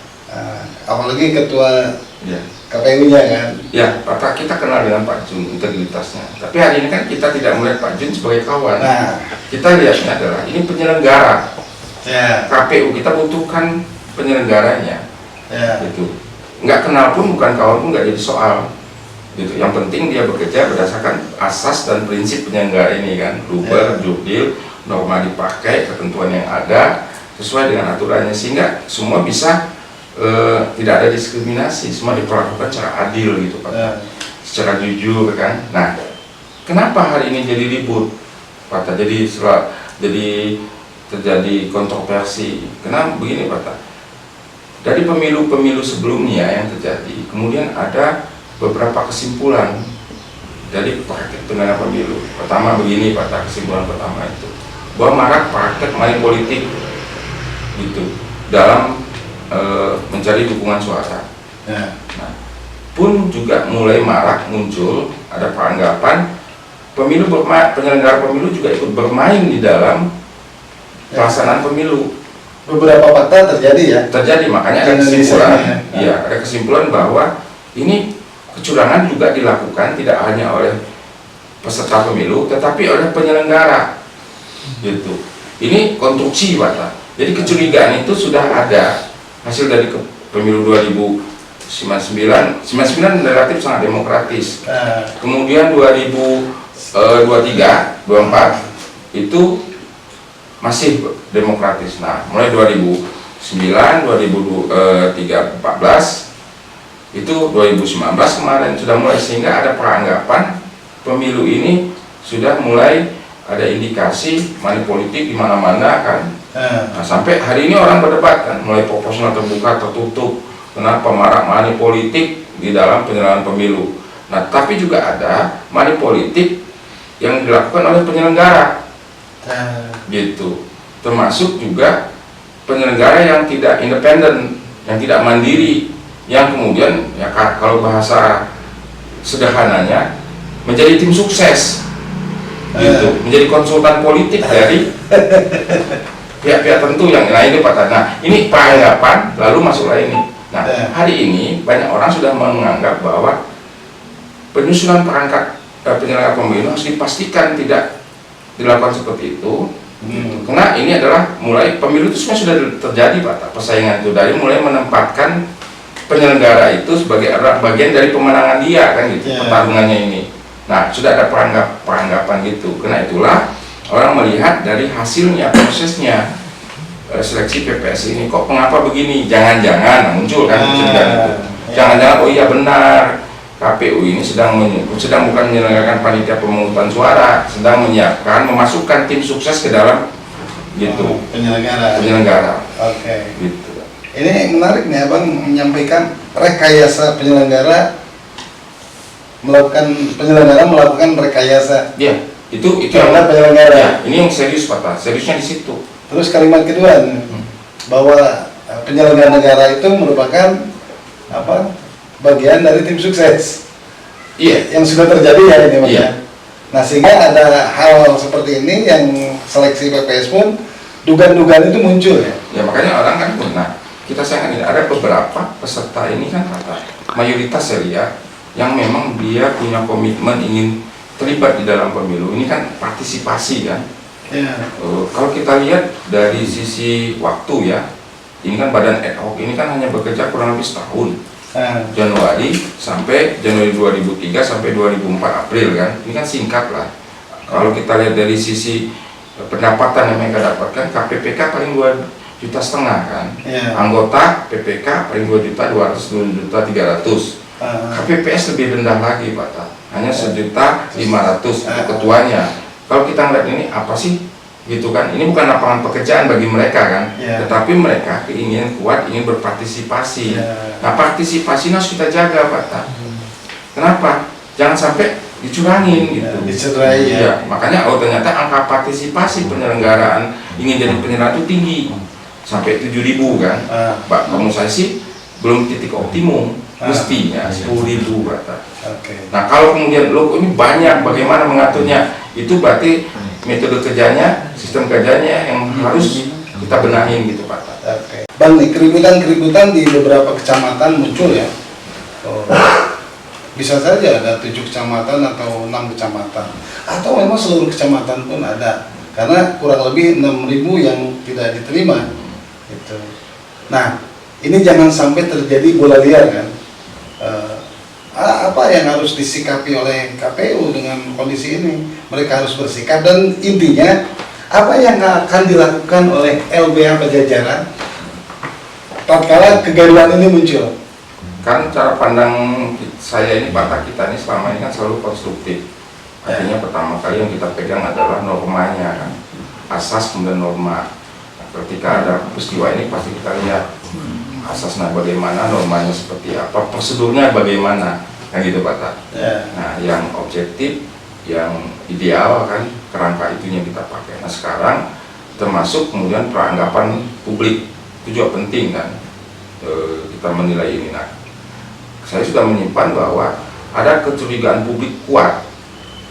Apalagi ketua Ya. KPU-nya kan. Ya, Pak, kita kenal dengan Pak Jun integritasnya. Tapi hari ini kan kita tidak melihat Pak Jun sebagai kawan. Nah, Kita lihatnya adalah ini penyelenggara. ya, KPU kita butuhkan penyelenggaranya. ya. Gitu. Nggak kenal pun, bukan kawan pun nggak jadi soal. Gitu. Yang penting dia bekerja berdasarkan asas dan prinsip penyelenggara ini kan, luber, jurdil, norma dipakai, ketentuan yang ada sesuai dengan aturannya, sehingga semua bisa tidak ada diskriminasi, semua diperlakukan secara adil gitu Pak, secara jujur kan. Nah, kenapa hari ini jadi ribut Pak? Jadi terjadi kontroversi. Kenapa begini Pak? Dari pemilu-pemilu sebelumnya yang terjadi, kemudian ada beberapa kesimpulan dari praktek penyelenggaraan pemilu. Pertama begini Pak, kesimpulan pertama itu bahwa marak praktek money politik gitu dalam mencari dukungan suara. Ya. Nah, pun juga mulai marak muncul ada peranggapan penyelenggara pemilu juga ikut bermain di dalam pelaksanaan pemilu. Beberapa fakta terjadi ya. Terjadi, makanya ada kesimpulan. Iya, ada kesimpulan bahwa ini kecurangan juga dilakukan tidak hanya oleh peserta pemilu, tetapi oleh penyelenggara. Gitu. Ini konstruksi Pak. Jadi kecurigaan itu sudah ada. Hasil dari pemilu 2099 relatif sangat demokratis. Kemudian 2023, 24 itu masih demokratis. Nah, mulai 2009, 2014 itu 2019 kemarin sudah mulai, sehingga ada peranggapan pemilu ini sudah mulai ada indikasi money politik di mana-mana kan. Nah, sampai hari ini orang berdebat kan, mulai proporsional terbuka, tertutup, kenapa marak money politik di dalam penyelenggaraan pemilu. Nah, tapi juga ada money politik yang dilakukan oleh penyelenggara, gitu. Termasuk juga penyelenggara yang tidak independen, yang tidak mandiri, yang kemudian ya kalau bahasa sederhananya menjadi tim sukses, gitu, menjadi konsultan politik dari pihak-pihak tertentu yang lain itu Pak. Nah, ini peranggapan lalu masuklah ini. Nah, hari ini banyak orang sudah menganggap bahwa penyusunan perangkat penyelenggara pemilu harus dipastikan tidak dilakukan seperti itu. Karena ini adalah mulai pemilu itu sebenarnya sudah terjadi Pak, persaingan itu dari mulai menempatkan penyelenggara itu sebagai bagian dari pemenangan dia kan gitu, pertarungannya ini. Nah, sudah ada peranggapan gitu. Karena itulah orang melihat dari hasilnya, prosesnya seleksi PPS ini kok mengapa begini, jangan-jangan muncul kan kecurigaan itu. Jangan-jangan oh iya benar, KPU ini sedang bukan menyelenggarakan panitia pemungutan suara, sedang menyiapkan memasukkan tim sukses ke dalam gitu penyelenggara. Oke. Gitu. Ini menarik nih Abang menyampaikan rekayasa penyelenggara melakukan rekayasa. Iya, itu terhadap penyelenggara. Ya, ini yang serius Pak, seriusnya di situ. Terus kalimat kedua bahwa penyelenggara negara itu merupakan bagian dari tim sukses. Iya, yang sudah terjadi ya ini Mas. Iya. Nah, sehingga ada hal seperti ini yang seleksi PPS pun dugaan-dugaan itu muncul ya. Ya makanya orang kan pernah kita sayangkan ini ada beberapa peserta ini kan mayoritas saya lihat yang memang dia punya komitmen ingin terlibat di dalam pemilu. Ini kan partisipasi kan. Kalau kita lihat dari sisi waktu ya, ini kan badan ad hoc ini kan hanya bekerja kurang lebih setahun. Januari 2003 sampai 2004 April kan, ini kan singkat lah. Kalau kita lihat dari sisi pendapatan yang mereka dapatkan, KPPK paling 2,5 juta kan, anggota PPK paling 2.200.300. KPPS lebih rendah lagi Pak, hanya 1.500.000 untuk ketuanya. Kalau kita ngeliat ini apa sih gitu kan, ini bukan lapangan pekerjaan bagi mereka kan, tetapi mereka keinginan kuat ingin berpartisipasi. Nah, partisipasi harus kita jaga Pak. Kenapa? Jangan sampai dicurangin gitu. Ya, makanya ternyata angka partisipasi penyelenggaraan ingin jadi penyelenggara itu tinggi sampai 7.000 kan. Pak, kamu saya sih belum titik optimum, mestinya 10.000 Pak. Nah, kalau kemudian lo ini banyak, bagaimana mengaturnya? Itu berarti metode kerjanya, sistem kerjanya yang harus kita benahin gitu Pak. Bang, nih keributan di beberapa kecamatan muncul ya. Oh, bisa saja ada 7 kecamatan atau 6 kecamatan, atau memang seluruh kecamatan pun ada, karena kurang lebih 6.000 yang tidak diterima. Gitu. Nah, ini jangan sampai terjadi bola liar kan. Apa yang harus disikapi oleh KPU dengan kondisi ini? Mereka harus bersikap, dan intinya apa yang akan dilakukan oleh LBH Pajajaran tatkala kegaduhan ini muncul? Kan cara pandang saya ini, Pak, kita ini selama ini kan selalu konstruktif. Artinya pertama kali yang kita pegang adalah normanya kan, asas kemudian norma. Ketika ada peristiwa ini pasti kita lihat asasnya bagaimana, normanya seperti apa, prosedurnya bagaimana, kan gitu, Pak. Nah, yang objektif, yang ideal kan, kerangka itunya kita pakai. Nah, sekarang termasuk kemudian peranggapan publik itu juga penting kan, kita menilai ini. Nah, saya sudah menyimpan bahwa ada kecurigaan publik kuat.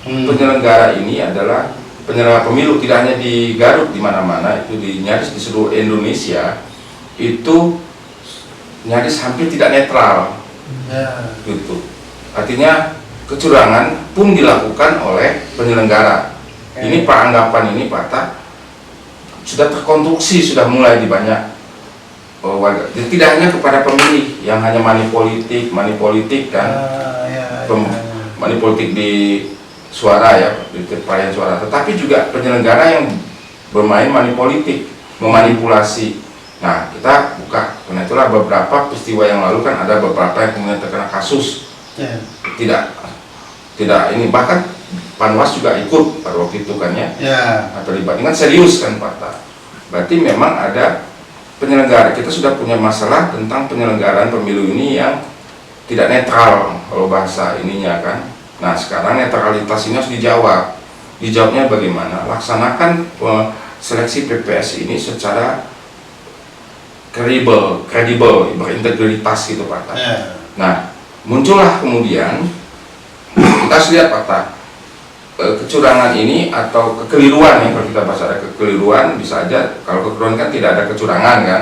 Penyelenggara ini adalah penyelenggara pemilu, tidak hanya di Garut, di mana-mana, itu nyaris di seluruh Indonesia itu nyaris hampir tidak netral. Gitu. Artinya kecurangan pun dilakukan oleh penyelenggara. Ini peranggapan ini, Pak, sudah terkonstruksi, sudah mulai di banyak warga. Tidak hanya kepada pemilih yang hanya money politik kan, money politik di suara ya, di perayaan suara, tetapi juga penyelenggara yang bermain money politik, memanipulasi. Nah, kita buka, karena itulah beberapa peristiwa yang lalu kan ada beberapa yang kemudian terkena kasus. Tidak ini, bahkan Panwas juga ikut pada waktu itu kan ya, terlibat. Ini kan serius kan, Pak. Berarti memang ada penyelenggara. Kita sudah punya masalah tentang penyelenggaraan pemilu ini yang tidak netral kalau bahasa ininya kan. Nah, sekarang netralitas ini harus dijawab. Dijawabnya bagaimana? Laksanakan seleksi PPS ini secara kredibel, berintegritas gitu, Pak. Nah, muncullah kemudian kita harus lihat, Pak, kecurangan ini atau kekeliruan ya, kalau kita bahasa ada kekeliruan, bisa aja kalau kekeliruan kan tidak ada kecurangan kan.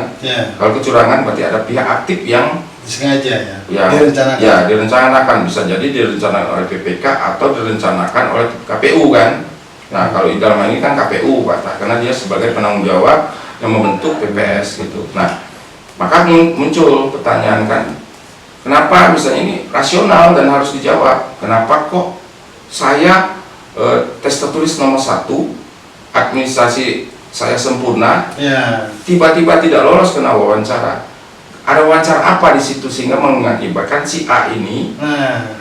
Kalau kecurangan berarti ada pihak aktif yang sengaja direncanakan. Ya, direncanakan, bisa jadi direncanakan oleh PPK atau direncanakan oleh KPU kan. Nah, kalau dalam ini kan KPU, Pak, karena dia sebagai penanggung jawab yang membentuk PPS gitu. Nah, maka muncul pertanyaan kan, kenapa misalnya ini rasional dan harus dijawab, kenapa kok saya tes tertulis nomor 1, administrasi saya sempurna, tiba-tiba tidak lolos kena wawancara. Ada wawancara apa di situ sehingga mengakibatkan si A ini?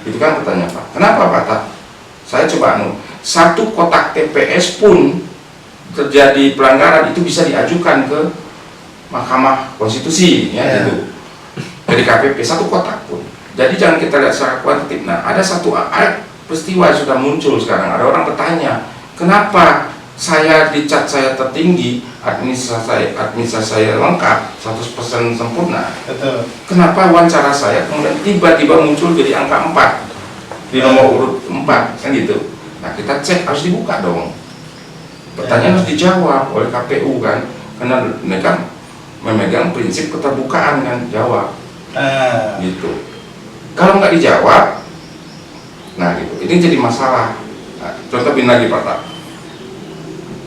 Itu kan pertanyaan, Pak. Kenapa, Pak? Saya coba satu kotak TPS pun terjadi pelanggaran itu bisa diajukan ke Mahkamah Konstitusi, ya gitu. Dari KPP satu kotak pun. Jadi jangan kita lihat secara kuantitatif. Nah, ada satu peristiwa sudah muncul sekarang. Ada orang bertanya, kenapa saya dicat saya tertinggi, administrasi saya lengkap, 100% sempurna. Kenapa wawancara saya kemudian tiba-tiba muncul jadi angka 4 di nomor urut 4 kan gitu. Nah, kita cek, harus dibuka dong. Pertanyaan harus dijawab oleh KPU kan, karena mereka memegang prinsip keterbukaan kan, jawab. Gitu. Kalau nggak dijawab, nah gitu, ini jadi masalah. Nah, contoh bin lagi, Pak.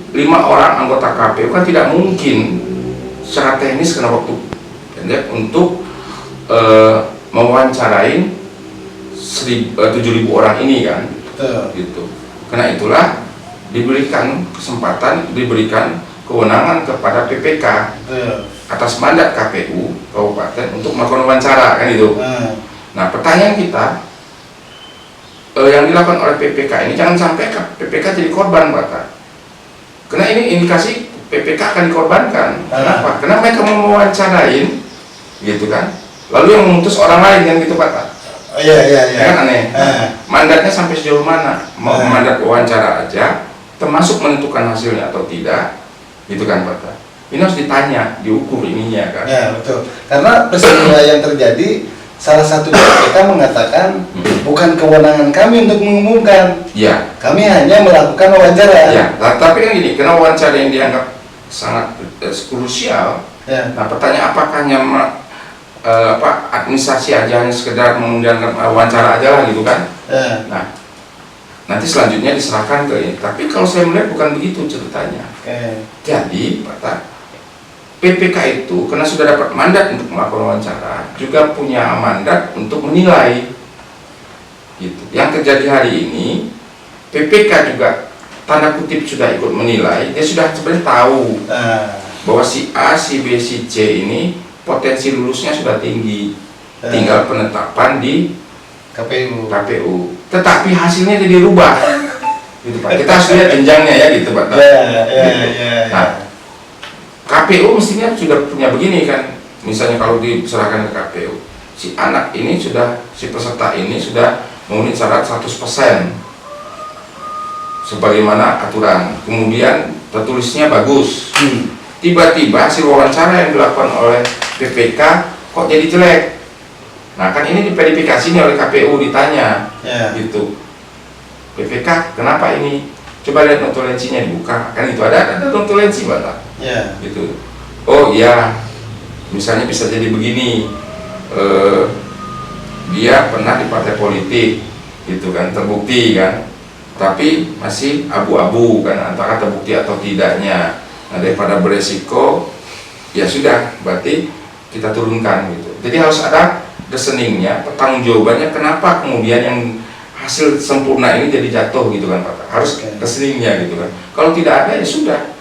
5 orang anggota KPU kan tidak mungkin secara teknis kena waktu pendek untuk mewawancarain 7.000 orang ini kan. Gitu. Karena itulah diberikan kesempatan, diberikan kewenangan kepada PPK atas mandat KPU Kabupaten untuk melakukan wawancara kan itu. Nah, pertanyaan kita, yang dilakukan oleh PPK ini jangan sampai PPK jadi korban, Pak. Karena ini indikasi PPK akan dikorbankan. Kenapa? Karena mereka mau mewawancarain, gitu kan. Lalu yang memutus orang lain kan gitu, Pak. Iya. Kan aneh. Mandatnya sampai sejauh mana? Mau mandat wawancara aja, termasuk menentukan hasilnya atau tidak, gitu kan, Pak. Ini harus ditanya, diukur ininya kan. Ya, betul. Karena peristiwa yang terjadi, salah satu PPK mengatakan bukan kewenangan kami untuk mengumumkan. Iya. Kami hanya melakukan wawancara. Ya, tapi kan gini, karena wawancara yang dianggap sangat krusial. Nah, pertanyaan apakah hanya administrasi aja, hanya sekedar mengundang wawancara aja lah gitu kan. Nah, nanti selanjutnya diserahkan ke ini. Tapi kalau saya melihat bukan begitu ceritanya. Jadi Pak, PPK itu karena sudah dapat mandat untuk melakukan wawancara, juga punya mandat untuk menilai. Gitu. Yang terjadi hari ini, PPK juga tanda kutip sudah ikut menilai. Dia sudah sebenarnya tahu bahwa si A, si B, si C ini potensi lulusnya sudah tinggi. Tinggal penetapan di KPU. Tetapi hasilnya jadi rubah. Gitu Pak. Kita harus lihat jenjangnya ya gitu Pak. Nah, KPU mestinya sudah punya begini kan. Misalnya kalau diserahkan ke KPU, si anak ini sudah, si peserta ini sudah memenuhi syarat 100% sebagaimana aturan. Kemudian tertulisnya bagus. Tiba-tiba hasil wawancara yang dilakukan oleh PPK kok jadi jelek. Nah kan ini diverifikasi nih oleh KPU, ditanya gitu, PPK kenapa ini, coba lihat notulensinya dibuka, kan itu ada notulensi Bapak. Gitu. Oh iya, misalnya bisa jadi begini, dia pernah di partai politik gitu kan, terbukti kan, tapi masih abu-abu kan antara terbukti atau tidaknya. Nah daripada beresiko, ya sudah, berarti kita turunkan gitu. Jadi harus ada reasoningnya, pertanggungjawabannya kenapa kemudian yang hasil sempurna ini jadi jatuh gitu kan Pak. Harus reasoningnya gitu kan. Kalau tidak ada ya sudah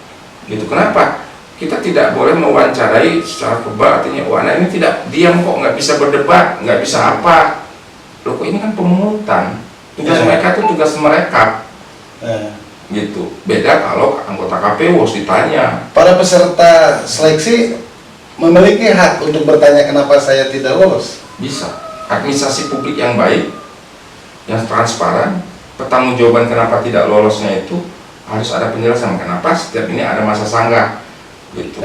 gitu. Kenapa? Kita tidak boleh mewawancarai secara verbal, artinya anak ini tidak diam kok, nggak bisa berdebat, nggak bisa apa. Loh kok ini kan pemungutan, tugas mereka itu tugas mereka gitu. Beda kalau anggota KPU harus ditanya. Para peserta seleksi memiliki hak untuk bertanya kenapa saya tidak lolos. Bisa. Administrasi publik yang baik, yang transparan, pertanggungjawaban kenapa tidak lolosnya itu harus ada penjelasan kenapa setiap ini ada masa sanggah gitu.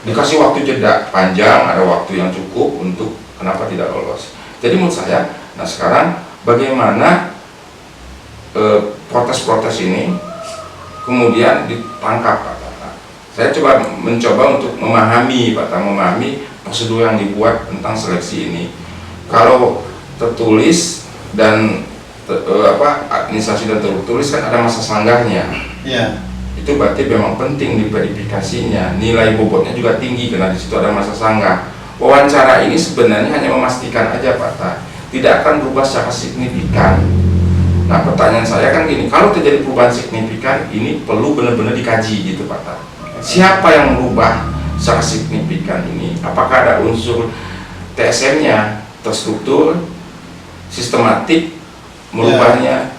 Dikasih waktu jeda panjang, ada waktu yang cukup untuk kenapa tidak lolos. Jadi menurut saya, nah sekarang bagaimana protes-protes ini kemudian ditangkap Pak. Saya mencoba untuk memahami prosedur yang dibuat tentang seleksi ini. Kalau tertulis dan administrasi dan tertulis kan ada masa sanggahnya. Itu berarti memang penting diverifikasinya. Nilai bobotnya juga tinggi karena di situ ada masa sanggah. Wawancara ini sebenarnya hanya memastikan aja Pak, tidak akan berubah secara signifikan. Nah pertanyaan saya kan gini, kalau terjadi perubahan signifikan ini perlu benar-benar dikaji gitu Pak. Siapa yang merubah secara signifikan ini? Apakah ada unsur TSM-nya, terstruktur, sistematik, merubahnya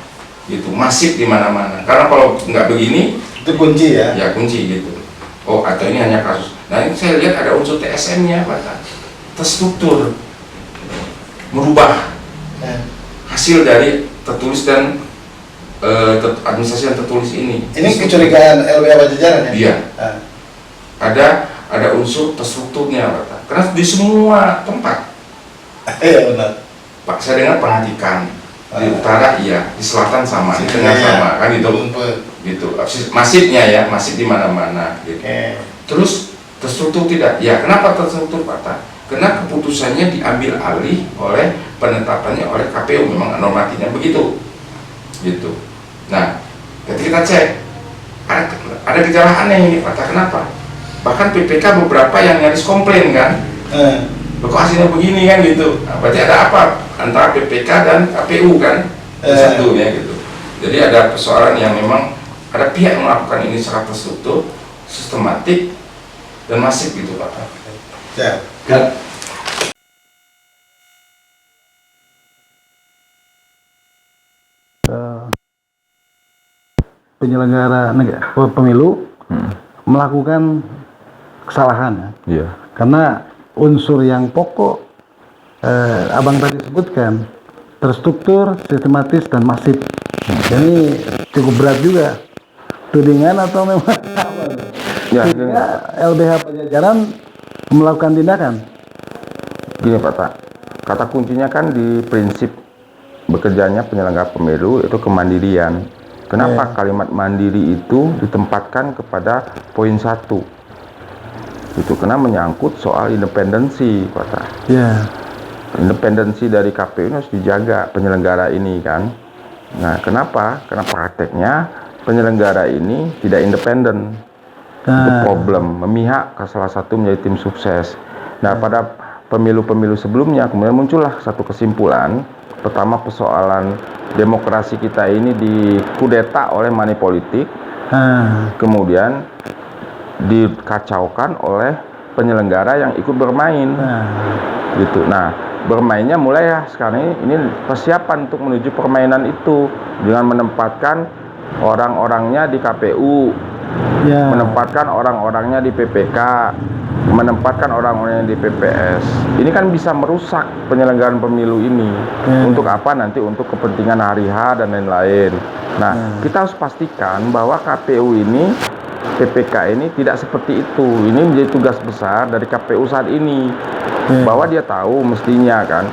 gitu, masif di mana-mana. Karena kalau nggak begini, itu kunci ya? Ya kunci gitu. Oh atau ini hanya kasus. Nah ini saya lihat ada unsur TSM-nya Pak, terstruktur, merubah hasil dari tertulis dan administrasi yang tertulis ini. Ini kecurigaan LBH Pajajaran ya? Iya. Ada unsur terstrukturnya Pak. Karena di semua tempat. Iya benar. Pak saya dengar perhatikan di utara iya, di selatan sama, di tengah sama, kan gitu. Gitu. Masifnya ya, masif di mana-mana. Gitu. Terus terstruktur tidak? Ya kenapa terstruktur Pak? Karena keputusannya diambil alih oleh penetapannya oleh KPU, memang normatifnya begitu. Gitu. Nah, ketika kita cek ada gejala aneh ini Pak, kenapa? Bahkan PPK beberapa yang nyaris komplain kan, kok hasilnya begini kan gitu. Nah, berarti ada apa antara PPK dan KPU kan? Satu ya gitu. Jadi ada persoalan yang memang ada pihak yang melakukan ini secara terstruktur, sistematik dan masif gitu Pak. Ya. Penyelenggara pemilu melakukan kesalahan ya. Karena unsur yang pokok abang tadi sebutkan terstruktur, sistematis dan masif. Ini cukup berat juga tudingan atau memang LBH Pajajaran melakukan tindakan. Gini Pak, kata kuncinya kan di prinsip bekerjanya penyelenggara pemilu itu kemandirian. Kenapa kalimat mandiri itu ditempatkan kepada poin 1? Itu kena menyangkut soal independensi, Pak. Ya. Independensi dari KPU ini harus dijaga penyelenggara ini kan. Nah, kenapa? Karena prakteknya penyelenggara ini tidak independen. Itu problem, memihak ke salah satu menjadi tim sukses. Nah, pada pemilu-pemilu sebelumnya kemudian muncullah satu kesimpulan. Pertama, persoalan demokrasi kita ini dikudeta oleh money politik. Kemudian dikacaukan oleh penyelenggara yang ikut bermain. Gitu. Nah, bermainnya mulai ya sekarang ini persiapan untuk menuju permainan itu dengan menempatkan orang-orangnya di KPU, menempatkan orang-orangnya di PPK, menempatkan orang-orangnya di PPS. Ini kan bisa merusak penyelenggaraan pemilu ini. Untuk apa? Nanti untuk kepentingan hari H dan lain-lain. Nah, kita harus pastikan bahwa KPU ini, PPK ini tidak seperti itu. Ini menjadi tugas besar dari KPU saat ini, bahwa dia tahu mestinya kan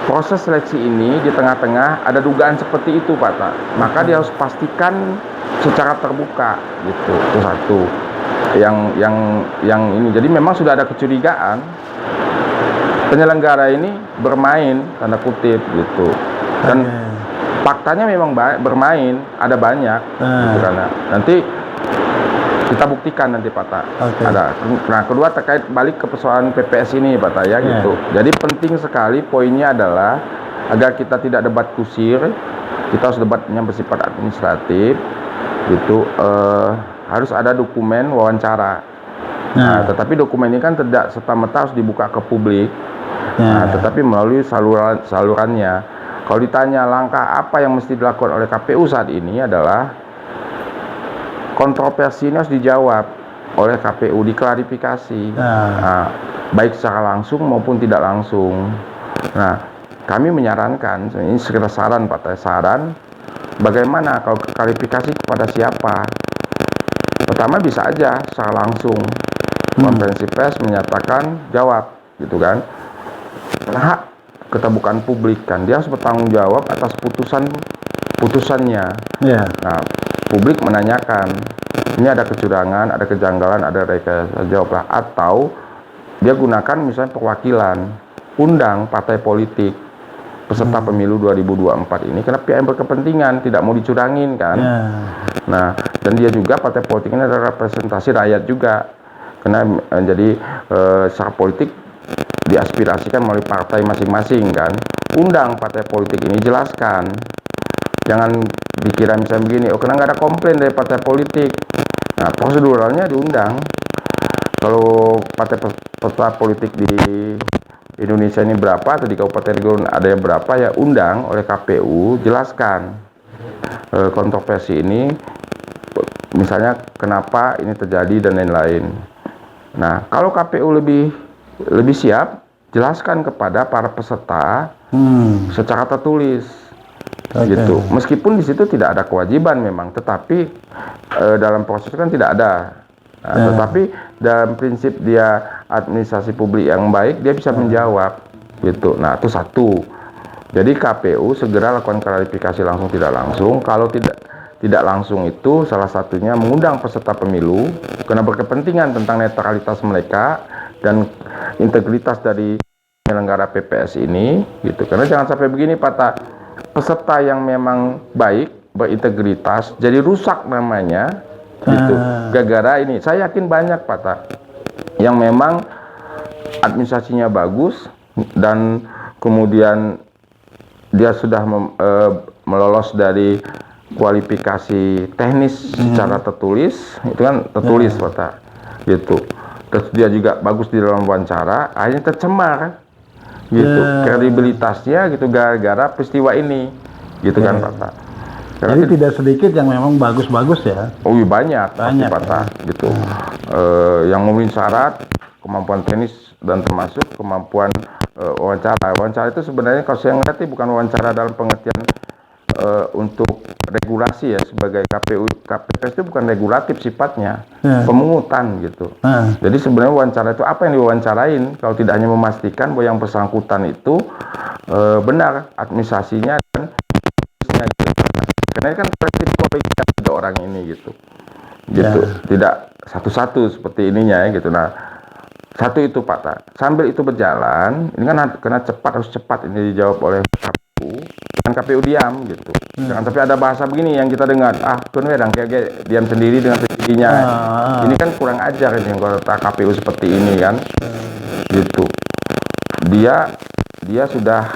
proses seleksi ini di tengah-tengah ada dugaan seperti itu, Pak. Maka dia harus pastikan secara terbuka gitu. Itu satu. Yang ini. Jadi memang sudah ada kecurigaan penyelenggara ini bermain tanda kutip gitu. Dan faktanya memang bermain, ada banyak gitu, karena nanti kita buktikan nanti, Pak. Ada. Nah, kedua terkait balik ke persoalan PPS ini, Pak, ya gitu. Jadi penting sekali poinnya adalah agar kita tidak debat kusir, kita harus debatnya bersifat administratif gitu. Harus ada dokumen wawancara. Nah, tetapi dokumen ini kan tidak serta-merta harus dibuka ke publik. Nah, tetapi melalui salurannya. Kalau ditanya langkah apa yang mesti dilakukan oleh KPU saat ini adalah kontroversi ini harus dijawab oleh KPU, diklarifikasi, baik secara langsung maupun tidak langsung. Nah, kami menyarankan, ini sekedar saran, Pak, saran, bagaimana kalau klarifikasi kepada siapa? Pertama bisa aja secara langsung, konferensi pers menyatakan jawab, gitu kan? Hak keterbukaan publik kan, dia harus bertanggung jawab atas putusannya. Nah, publik menanyakan, ini ada kecurangan, ada kejanggalan, ada rekayasa, jawablah. Atau dia gunakan misalnya perwakilan, undang partai politik peserta pemilu 2024 ini karena pihak yang berkepentingan tidak mau dicurangin kan. Nah, dan dia juga partai politik ini adalah representasi rakyat juga, karena jadi secara politik diaspirasikan melalui partai masing-masing kan. Undang partai politik ini, jelaskan. Jangan dikira misalnya begini, oh karena nggak ada komplain dari partai politik. Nah, proseduralnya diundang. Kalau partai peserta politik di Indonesia ini berapa, atau di Kabupaten Gurun ada yang berapa, ya undang oleh KPU, jelaskan kontroversi ini, misalnya kenapa ini terjadi dan lain-lain. Nah, kalau KPU lebih siap, jelaskan kepada para peserta secara tertulis. Gitu. Meskipun di situ tidak ada kewajiban memang, tetapi dalam proses kan tidak ada. Nah, tetapi dalam prinsip dia administrasi publik yang baik, dia bisa menjawab. Gitu. Nah, itu satu. Jadi KPU segera lakukan klarifikasi langsung tidak langsung. Kalau tidak langsung itu salah satunya mengundang peserta pemilu karena berkepentingan tentang netralitas mereka dan integritas dari penyelenggara PPS ini, gitu. Karena jangan sampai begini, Pak, peserta yang memang baik, berintegritas, jadi rusak namanya, gitu. Gara-gara ini, saya yakin banyak, Pak, yang memang administrasinya bagus dan kemudian dia sudah melolos dari kualifikasi teknis secara tertulis, itu kan tertulis, Pak, gitu. Terus dia juga bagus di dalam wawancara, akhirnya tercemar, gitu, kredibilitasnya gitu gara-gara peristiwa ini, gitu kan, Pak. Jadi tidak sedikit yang memang bagus-bagus ya? Oh iya, banyak, Pak, gitu. Yang memenuhi syarat, kemampuan teknis dan termasuk kemampuan wawancara. Wawancara itu sebenarnya kalau saya ngerti bukan wawancara dalam pengertian untuk regulasi ya, sebagai KPPS itu bukan regulatif sifatnya, pemungutan gitu. Jadi sebenarnya wawancara itu apa yang diwawancarain, kalau tidak hanya memastikan bahwa yang bersangkutan itu benar administrasinya dan bisnisnya gitu. Karena kan prinsip kolegial orang ini gitu. Tidak satu-satu seperti ininya ya gitu. Nah, satu itu Pak Ta. Sambil itu berjalan, ini kan karena harus cepat ini dijawab oleh KPU. Dan KPU diam gitu. Jangan sampai ada bahasa begini yang kita dengar, kun wedang kayak diam sendiri dengan sendirinya. Ini kan kurang ajar ini kalau KPU seperti ini kan. Gitu. Dia sudah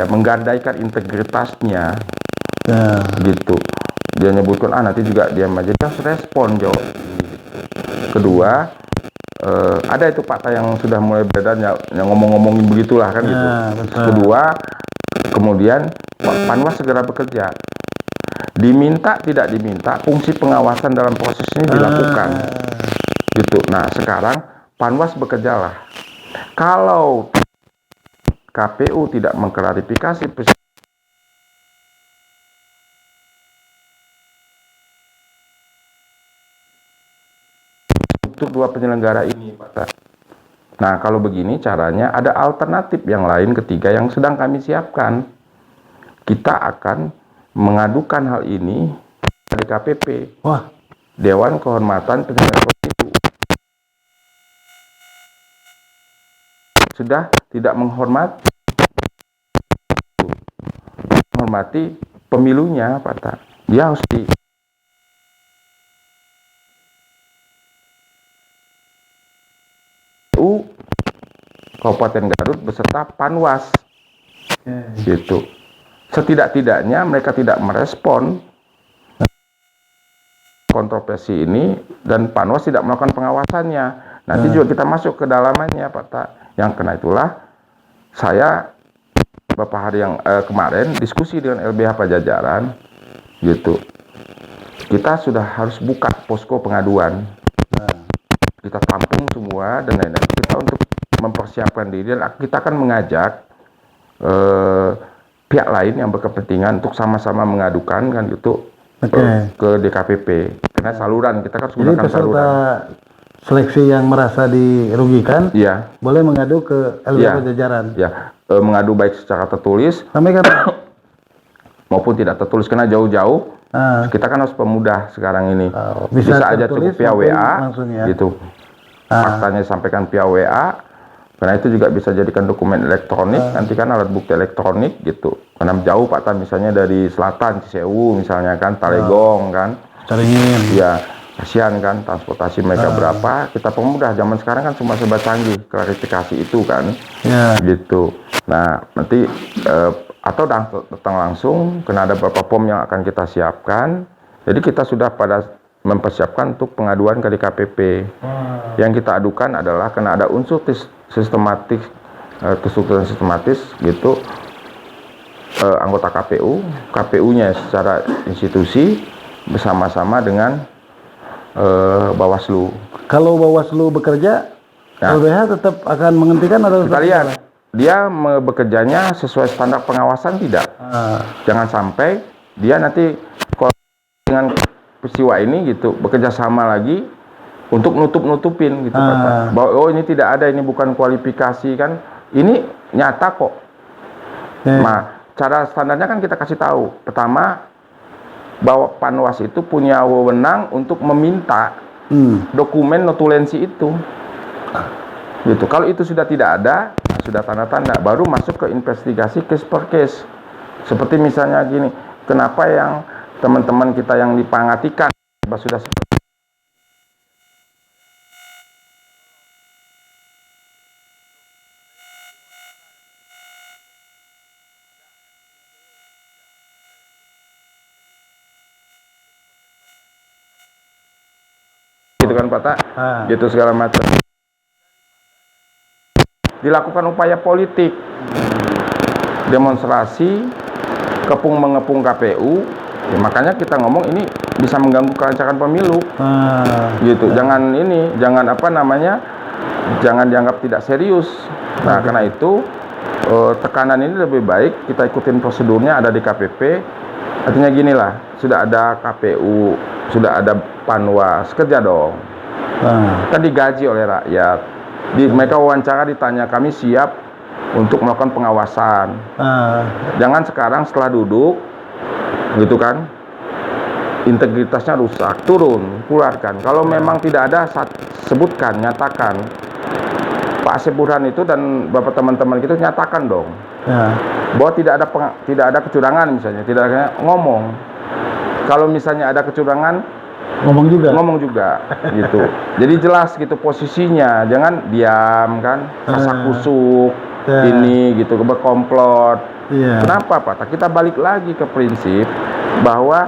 menggandaikan integritasnya. Gitu. Dia nyebutkan nanti juga diam aja, dia harus respon jawab. Kedua, ada itu Pak Ta yang sudah mulai beredar yang ngomong-ngomongin begitulah kan gitu. Kedua, kemudian Panwas segera bekerja. Diminta tidak diminta, fungsi pengawasan dalam proses ini dilakukan. Gitu. Nah, sekarang Panwas bekerjalah. Kalau KPU tidak mengklarifikasi untuk dua penyelenggara ini, Pak. Nah, kalau begini caranya ada alternatif yang lain ketiga yang sedang kami siapkan. Kita akan mengadukan hal ini ke DKPP. Dewan Kehormatan Penyelenggara Pemilu. Sudah tidak menghormati pemilunya, Pak Ta. Dia harus Kabupaten Garut beserta Panwas. Gitu. Setidak-tidaknya mereka tidak merespon kontroversi ini dan Panwas tidak melakukan pengawasannya. Nanti juga kita masuk ke dalamannya, Pak Ta. Yang kena itulah saya beberapa hari yang kemarin diskusi dengan LBH Pajajaran gitu. Kita sudah harus buka posko pengaduan. Kita tampung semua dan lain-lain. Kita untuk mempersiapkan diri dan kita akan mengajak pihak lain yang berkepentingan untuk sama-sama mengadukan kan gitu ke DKPP. Karena saluran kita kan Jadi peserta seleksi yang merasa dirugikan, boleh mengadu ke LBH Pajajaran. Mengadu baik secara tertulis maupun tidak tertulis karena jauh-jauh. Kita kan harus pemudah sekarang ini. Bisa aja cukup via WA gitu. Faktanya disampaikan via WA. Karena itu juga bisa jadikan dokumen elektronik, nanti kan alat bukti elektronik gitu. Karena jauh Pak Tan, misalnya dari selatan, Cisewu misalnya kan, Talegong kan. Iya, kasihan kan, transportasi mereka berapa, kita pemudah. Zaman sekarang kan semua serba canggih, klarifikasi itu kan. Gitu. Nah, nanti, atau datang langsung, karena ada beberapa form yang akan kita siapkan. Jadi kita sudah pada mempersiapkan untuk pengaduan ke DKPP. Yang kita adukan adalah karena ada unsur sistematis, kestrukturan sistematis gitu, anggota KPU-nya secara institusi bersama-sama dengan Bawaslu. Kalau Bawaslu bekerja, LBH tetap akan menghentikan atau kita lihat dia bekerjanya sesuai standar pengawasan tidak. Jangan sampai dia nanti dengan peristiwa ini gitu bekerja sama lagi untuk nutupin gitu bahwa ini tidak ada, ini bukan kualifikasi kan, ini nyata kok. Nah, cara standarnya kan kita kasih tahu. Pertama, bahwa Panwas itu punya wewenang untuk meminta dokumen notulensi itu. Gitu. Kalau itu sudah tidak ada, sudah tanda-tanda, baru masuk ke investigasi case per case. Seperti misalnya gini, kenapa yang teman-teman kita yang dipangatikan sudah seperti gitu kan Pak Ta? Gitu segala macam. Dilakukan upaya politik, demonstrasi, kepung-mengepung KPU. Ya, makanya kita ngomong ini bisa mengganggu kelancaran pemilu. Gitu. Jangan jangan dianggap tidak serius. Nah, karena itu tekanan ini lebih baik kita ikutin prosedurnya, ada di KPP. Artinya ginilah, sudah ada KPU, sudah ada Panwas, kerja dong. Kan digaji oleh rakyat. Mereka wawancara ditanya, kami siap untuk melakukan pengawasan. Jangan sekarang setelah duduk gitu kan, integritasnya rusak, turun, keluarkan. Kalau memang tidak ada, sebutkan, nyatakan. Pak Asep Burhan itu dan Bapak teman-teman kita nyatakan dong. Ya. Bahwa tidak ada kecurangan misalnya, tidak ada ngomong. Kalau misalnya ada kecurangan, ngomong juga gitu. Jadi jelas gitu posisinya, jangan diam kan, kasak kusuk ini gitu, berkomplot. Kenapa Pak? Kita balik lagi ke prinsip bahwa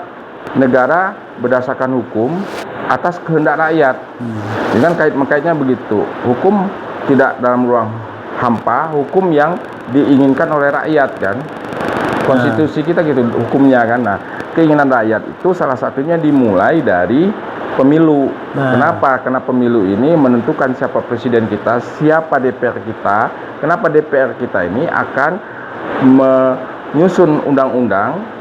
negara berdasarkan hukum atas kehendak rakyat. Dengan kait-mengkaitnya begitu. Hukum tidak dalam ruang hampa, hukum yang diinginkan oleh rakyat kan. Konstitusi kita gitu hukumnya kan. Nah, keinginan rakyat itu salah satunya dimulai dari pemilu. Kenapa? Karena pemilu ini menentukan siapa presiden kita, siapa DPR kita. Kenapa DPR kita ini akan menyusun undang-undang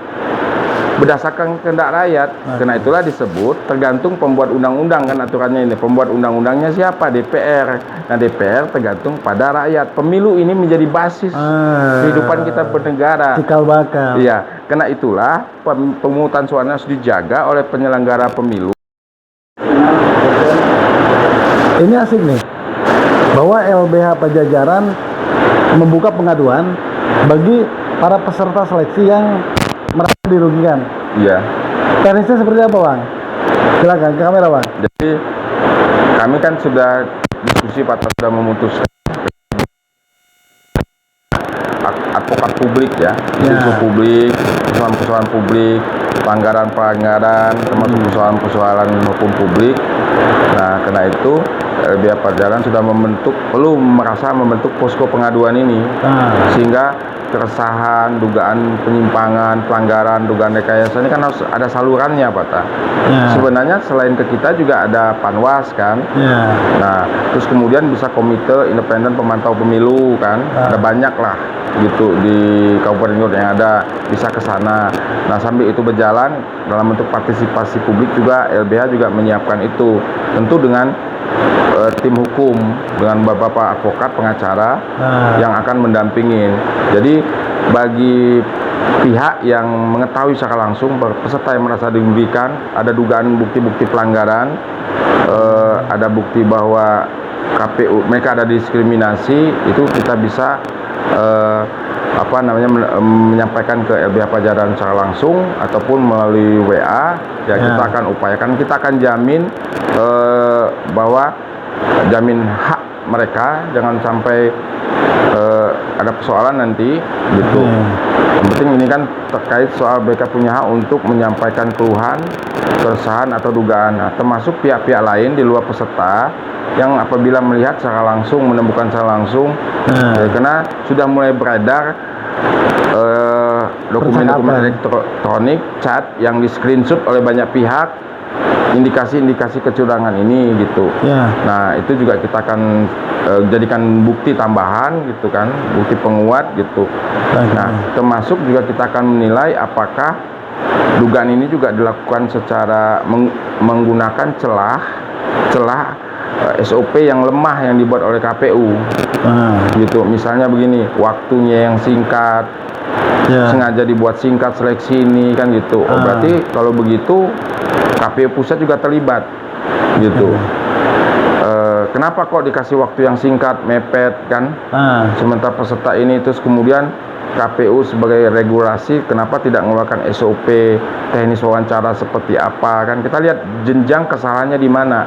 berdasarkan kehendak rakyat. Karena itulah disebut tergantung pembuat undang-undang kan aturannya ini. Pembuat undang-undangnya siapa? DPR. Nah, DPR tergantung pada rakyat. Pemilu ini menjadi basis kehidupan kita bernegara. Cikal bakal. Iya, karena itulah pemungutan suara harus dijaga oleh penyelenggara pemilu. Ini asik nih, bahwa LBH Pajajaran membuka pengaduan bagi para peserta seleksi yang merasa dirugikan. Iya. Teknisnya seperti apa, Bang? Silakan ke kamera, Bang. Jadi kami kan sudah diskusi, Pak, sudah memutuskan advokat publik ya, isu publik, persoalan-persoalan publik, pelanggaran-pelanggaran, termasuk persoalan-persoalan hukum publik. Nah, karena itu LBH Pajajaran sudah merasa membentuk posko pengaduan ini, sehingga keresahan, dugaan penyimpangan, pelanggaran, dugaan rekayasa ini kan harus ada salurannya, Pak. Sebenarnya selain ke kita juga ada Panwas kan. Nah, terus kemudian bisa Komite Independen Pemantau Pemilu kan. Ada banyak lah gitu di Kabupaten Garut yang ada, bisa ke sana. Nah, sambil itu berjalan dalam bentuk partisipasi publik juga LBH juga menyiapkan itu. Tentu dengan tim hukum, dengan bapak-bapak advokat pengacara yang akan mendampingin. Jadi bagi pihak yang mengetahui secara langsung, peserta yang merasa dirugikan, ada dugaan bukti-bukti pelanggaran, ada bukti bahwa KPU mereka ada diskriminasi, itu kita bisa menyampaikan ke LBH Pajajaran secara langsung ataupun melalui WA. Ya, kita akan upayakan, kita akan jamin bahwa jamin hak mereka, jangan sampai ada persoalan nanti gitu. Yang penting ini kan terkait soal mereka punya hak untuk menyampaikan keluhan, keresahan atau dugaan, termasuk pihak-pihak lain di luar peserta yang apabila melihat secara langsung, menemukan secara langsung, karena sudah mulai beredar dokumen-dokumen elektronik, chat yang di screenshot oleh banyak pihak, indikasi-indikasi kecurangan ini gitu. Nah, itu juga kita akan jadikan bukti tambahan gitu kan, bukti penguat gitu. Nah, termasuk juga kita akan menilai apakah dugaan ini juga dilakukan secara menggunakan celah SOP yang lemah yang dibuat oleh KPU. Gitu. Misalnya begini, waktunya yang singkat, sengaja dibuat singkat seleksi ini kan gitu. Berarti kalau begitu KPU pusat juga terlibat gitu. Kenapa kok dikasih waktu yang singkat, mepet kan? Sementara peserta ini, terus kemudian KPU sebagai regulasi kenapa tidak mengeluarkan SOP teknis wawancara seperti apa kan? Kita lihat jenjang kesalahannya di mana.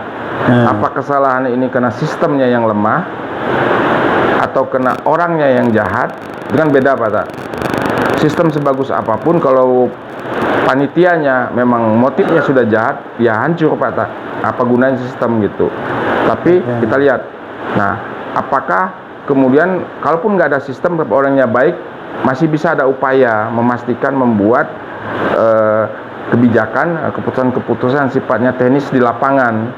Apa kesalahan ini karena sistemnya yang lemah atau kena orangnya yang jahat? Dengan beda, Pak. Sistem sebagus apapun kalau panitianya memang motifnya sudah jahat, ya hancur, Pak. Apa gunanya sistem gitu. Tapi kita lihat, nah, apakah kemudian kalaupun nggak ada sistem tapi orangnya baik, masih bisa ada upaya memastikan membuat kebijakan, keputusan-keputusan sifatnya teknis di lapangan,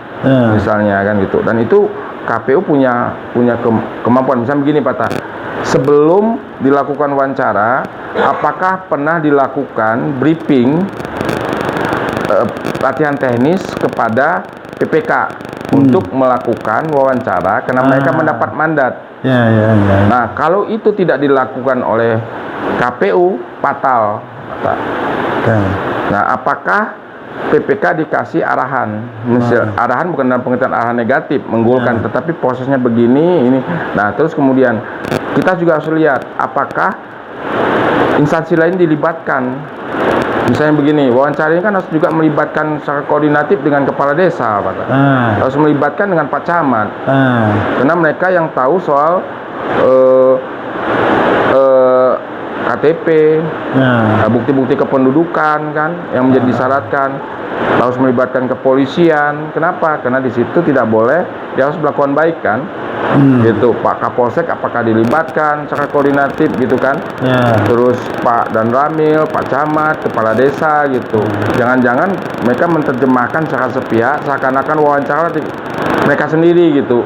misalnya kan gitu. Dan itu KPU punya kemampuan. Misalnya begini, Pak. Sebelum dilakukan wawancara, apakah pernah dilakukan briefing latihan teknis kepada PPK untuk melakukan wawancara karena mereka mendapat mandat. Nah, kalau itu tidak dilakukan oleh KPU, fatal. Nah, apakah PPK dikasih arahan. Misal, arahan bukan dalam pengertian arahan negatif, menggolkan, tetapi prosesnya begini, ini. Nah, terus kemudian kita juga harus lihat apakah instansi lain dilibatkan. Misalnya begini, wawancara ini kan harus juga melibatkan secara koordinatif dengan kepala desa, Pak. Harus melibatkan dengan Pak Camat. Karena mereka yang tahu soal KTP, bukti-bukti kependudukan kan yang menjadi disyaratkan. Harus melibatkan kepolisian. Kenapa? Karena di situ tidak boleh, dia harus berlakuan baik kan. Gitu, Pak Kapolsek apakah dilibatkan secara koordinatif gitu kan. Terus Pak Dan Ramil, Pak Camat, kepala desa gitu. Jangan-jangan mereka menerjemahkan secara sepihak seakan-akan wawancara mereka sendiri gitu.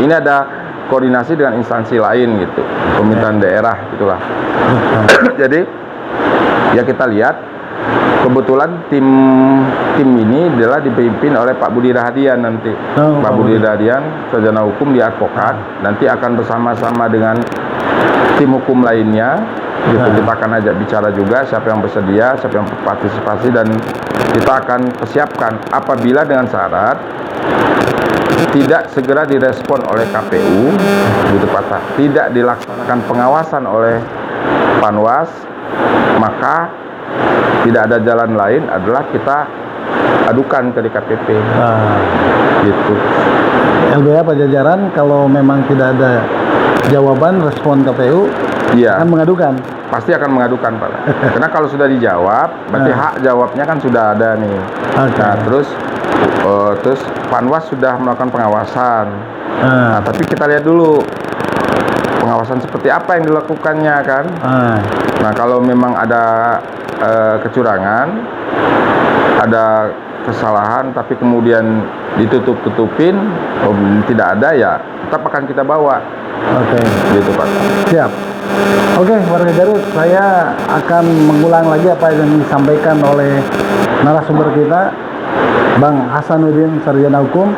Ini ada koordinasi dengan instansi lain gitu, pemerintahan daerah gitulah. Jadi ya kita lihat kebetulan tim ini adalah dipimpin oleh Pak Budi Rahadian nanti. Pak Budi Rahadian sarjana hukum, dia advokat, nanti akan bersama-sama dengan tim hukum lainnya gitu. Kita akan ajak bicara juga siapa yang bersedia, siapa yang berpartisipasi, dan kita akan persiapkan apabila dengan syarat tidak segera direspon oleh KPU gitu Pak, tidak dilaksanakan pengawasan oleh Panwas, maka tidak ada jalan lain adalah kita adukan ke DKPP. Gitu. LBH Pajajaran kalau memang tidak ada jawaban respon KPU, akan mengadukan. Pasti akan mengadukan, Pak. Karena kalau sudah dijawab, berarti hak jawabnya kan sudah ada nih. Nah, terus Panwas sudah melakukan pengawasan. Nah, tapi kita lihat dulu pengawasan seperti apa yang dilakukannya kan. Nah, kalau memang ada kecurangan, ada kesalahan, tapi kemudian ditutup-tutupin, tidak ada, ya tetap akan kita bawa. Gitu Pak. Siap. Warga Garut, saya akan mengulang lagi apa yang disampaikan oleh narasumber kita, Bang Hasanuddin, sarjana hukum.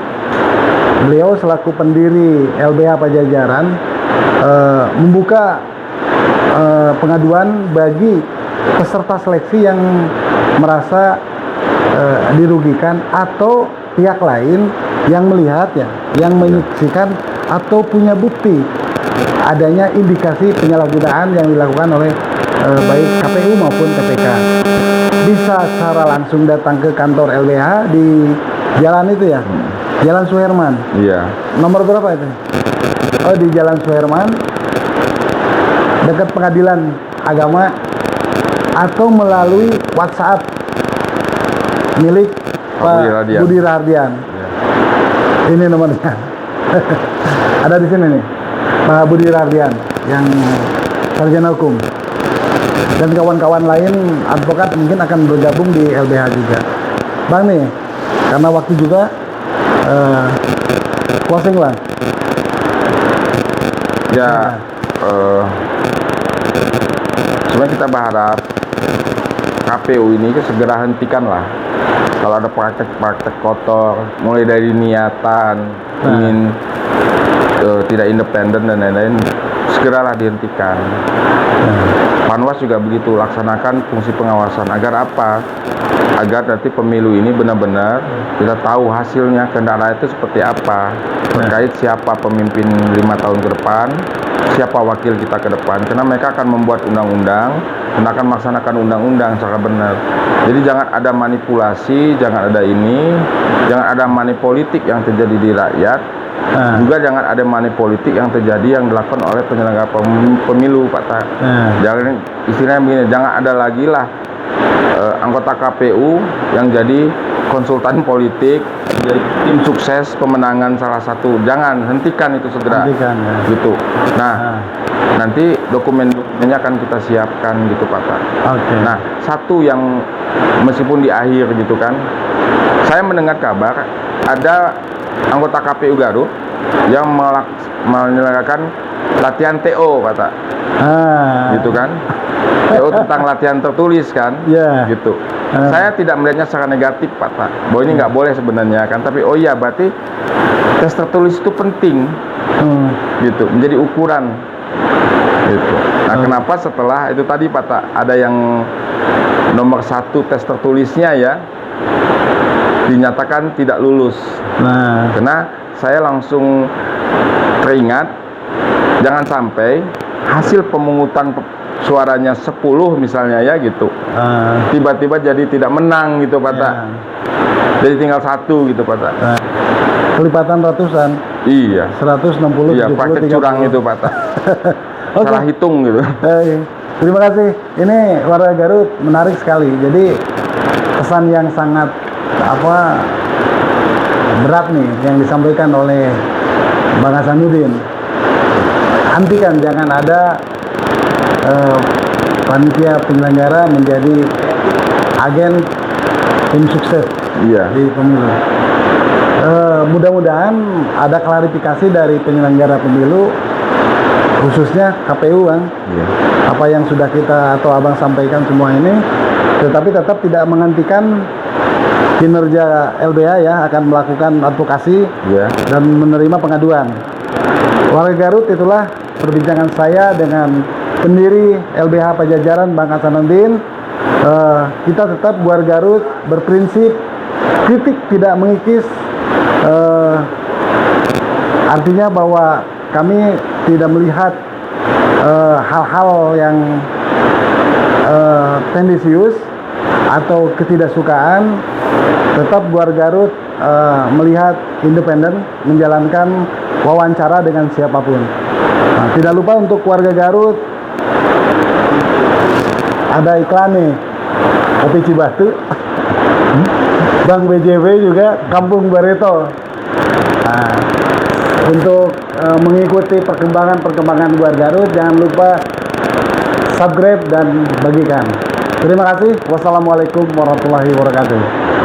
Beliau selaku pendiri LBH Pajajaran membuka pengaduan bagi peserta seleksi yang merasa dirugikan atau pihak lain yang melihatnya, yang menyaksikan atau punya bukti adanya indikasi penyalahgunaan yang dilakukan oleh baik KPU maupun KPK. Bisa secara langsung datang ke kantor LBH di jalan itu ya, Jalan Suherman. Iya. Nomor berapa itu? Oh, di Jalan Suherman, dekat Pengadilan Agama, atau melalui WhatsApp milik Pak Budi Rahadian. Ini nomornya. Ada di sini nih, Pak Budi Rahadian yang sarjana hukum, dan kawan-kawan lain advokat mungkin akan bergabung di LBH juga. Bang nih, karena waktu juga closing lah. Ya, sebenarnya kita berharap KPU ini segera hentikanlah kalau ada praktek-praktek kotor, mulai dari niatan ingin tidak independen dan lain-lain, segeralah dihentikan. Panwas juga begitu, laksanakan fungsi pengawasan. Agar apa? Agar nanti pemilu ini benar-benar kita tahu hasilnya, kehendak rakyat itu seperti apa, terkait siapa pemimpin 5 tahun ke depan, siapa wakil kita ke depan. Karena mereka akan membuat undang-undang dan akan melaksanakan undang-undang secara benar. Jadi jangan ada manipulasi, jangan ada ini, jangan ada money politik yang terjadi di rakyat. Juga jangan ada money politik yang terjadi yang dilakukan oleh penyelenggara pemilu, Pak Ta. Jangan, istilahnya begini, jangan ada lagi lah anggota KPU yang jadi konsultan politik, jadi tim sukses pemenangan salah satu. Jangan, hentikan itu segera. Hentikan, ya. Gitu. Nah, nanti dokumen-dokumennya akan kita siapkan gitu, Pak Ta. Nah, satu yang meskipun di akhir gitu kan, saya mendengar kabar ada anggota KPU Garut yang menyelenggarakan latihan TO, Pak Ta. Gitu kan. TO tentang latihan tertulis kan. Gitu. Saya tidak melihatnya secara negatif, Pak Ta. Bahwa ini nggak boleh sebenarnya kan, tapi oh iya, berarti tes tertulis itu penting. Gitu, menjadi ukuran. Gitu. Nah, kenapa setelah itu tadi Pak ada yang nomor 1 tes tertulisnya ya dinyatakan tidak lulus. Nah, Karena saya langsung teringat jangan sampai hasil pemungutan suaranya 10 misalnya ya gitu. Tiba-tiba jadi tidak menang gitu Pak. ya. Jadi tinggal 1 gitu Pak. Nah, kelipatan ratusan. Iya. 160, Iya, 70, pakai 30. curang itu Pak. Oke. Salah hitung gitu. Terima kasih. Ini warga Garut menarik sekali. Jadi pesan yang sangat berat nih yang disampaikan oleh Bang Hasanuddin. Hentikan, jangan ada panitia penyelenggara menjadi agen tim sukses Iya. di pemilu. Mudah-mudahan ada klarifikasi dari penyelenggara pemilu, khususnya KPU Bang. Iya. Apa yang sudah kita atau Abang sampaikan semua ini, tetapi tetap tidak menghentikan kinerja LBH ya, akan melakukan advokasi Iya. dan menerima pengaduan. Warga Garut, itulah perbincangan saya dengan pendiri LBH Pajajaran Bang Hasanuddin. Kita tetap warga Garut berprinsip kritik tidak mengikis. Artinya bahwa kami tidak melihat hal-hal yang tendensius atau ketidaksukaan. Tetap warga Garut melihat independen, menjalankan wawancara dengan siapapun. Nah, tidak lupa untuk warga Garut, ada iklan nih, Kopi Cibatu, Bank BJB juga, Kampung Barito. Nah, untuk mengikuti perkembangan warga Garut, jangan lupa subscribe dan bagikan. Terima kasih. Wassalamualaikum warahmatullahi wabarakatuh.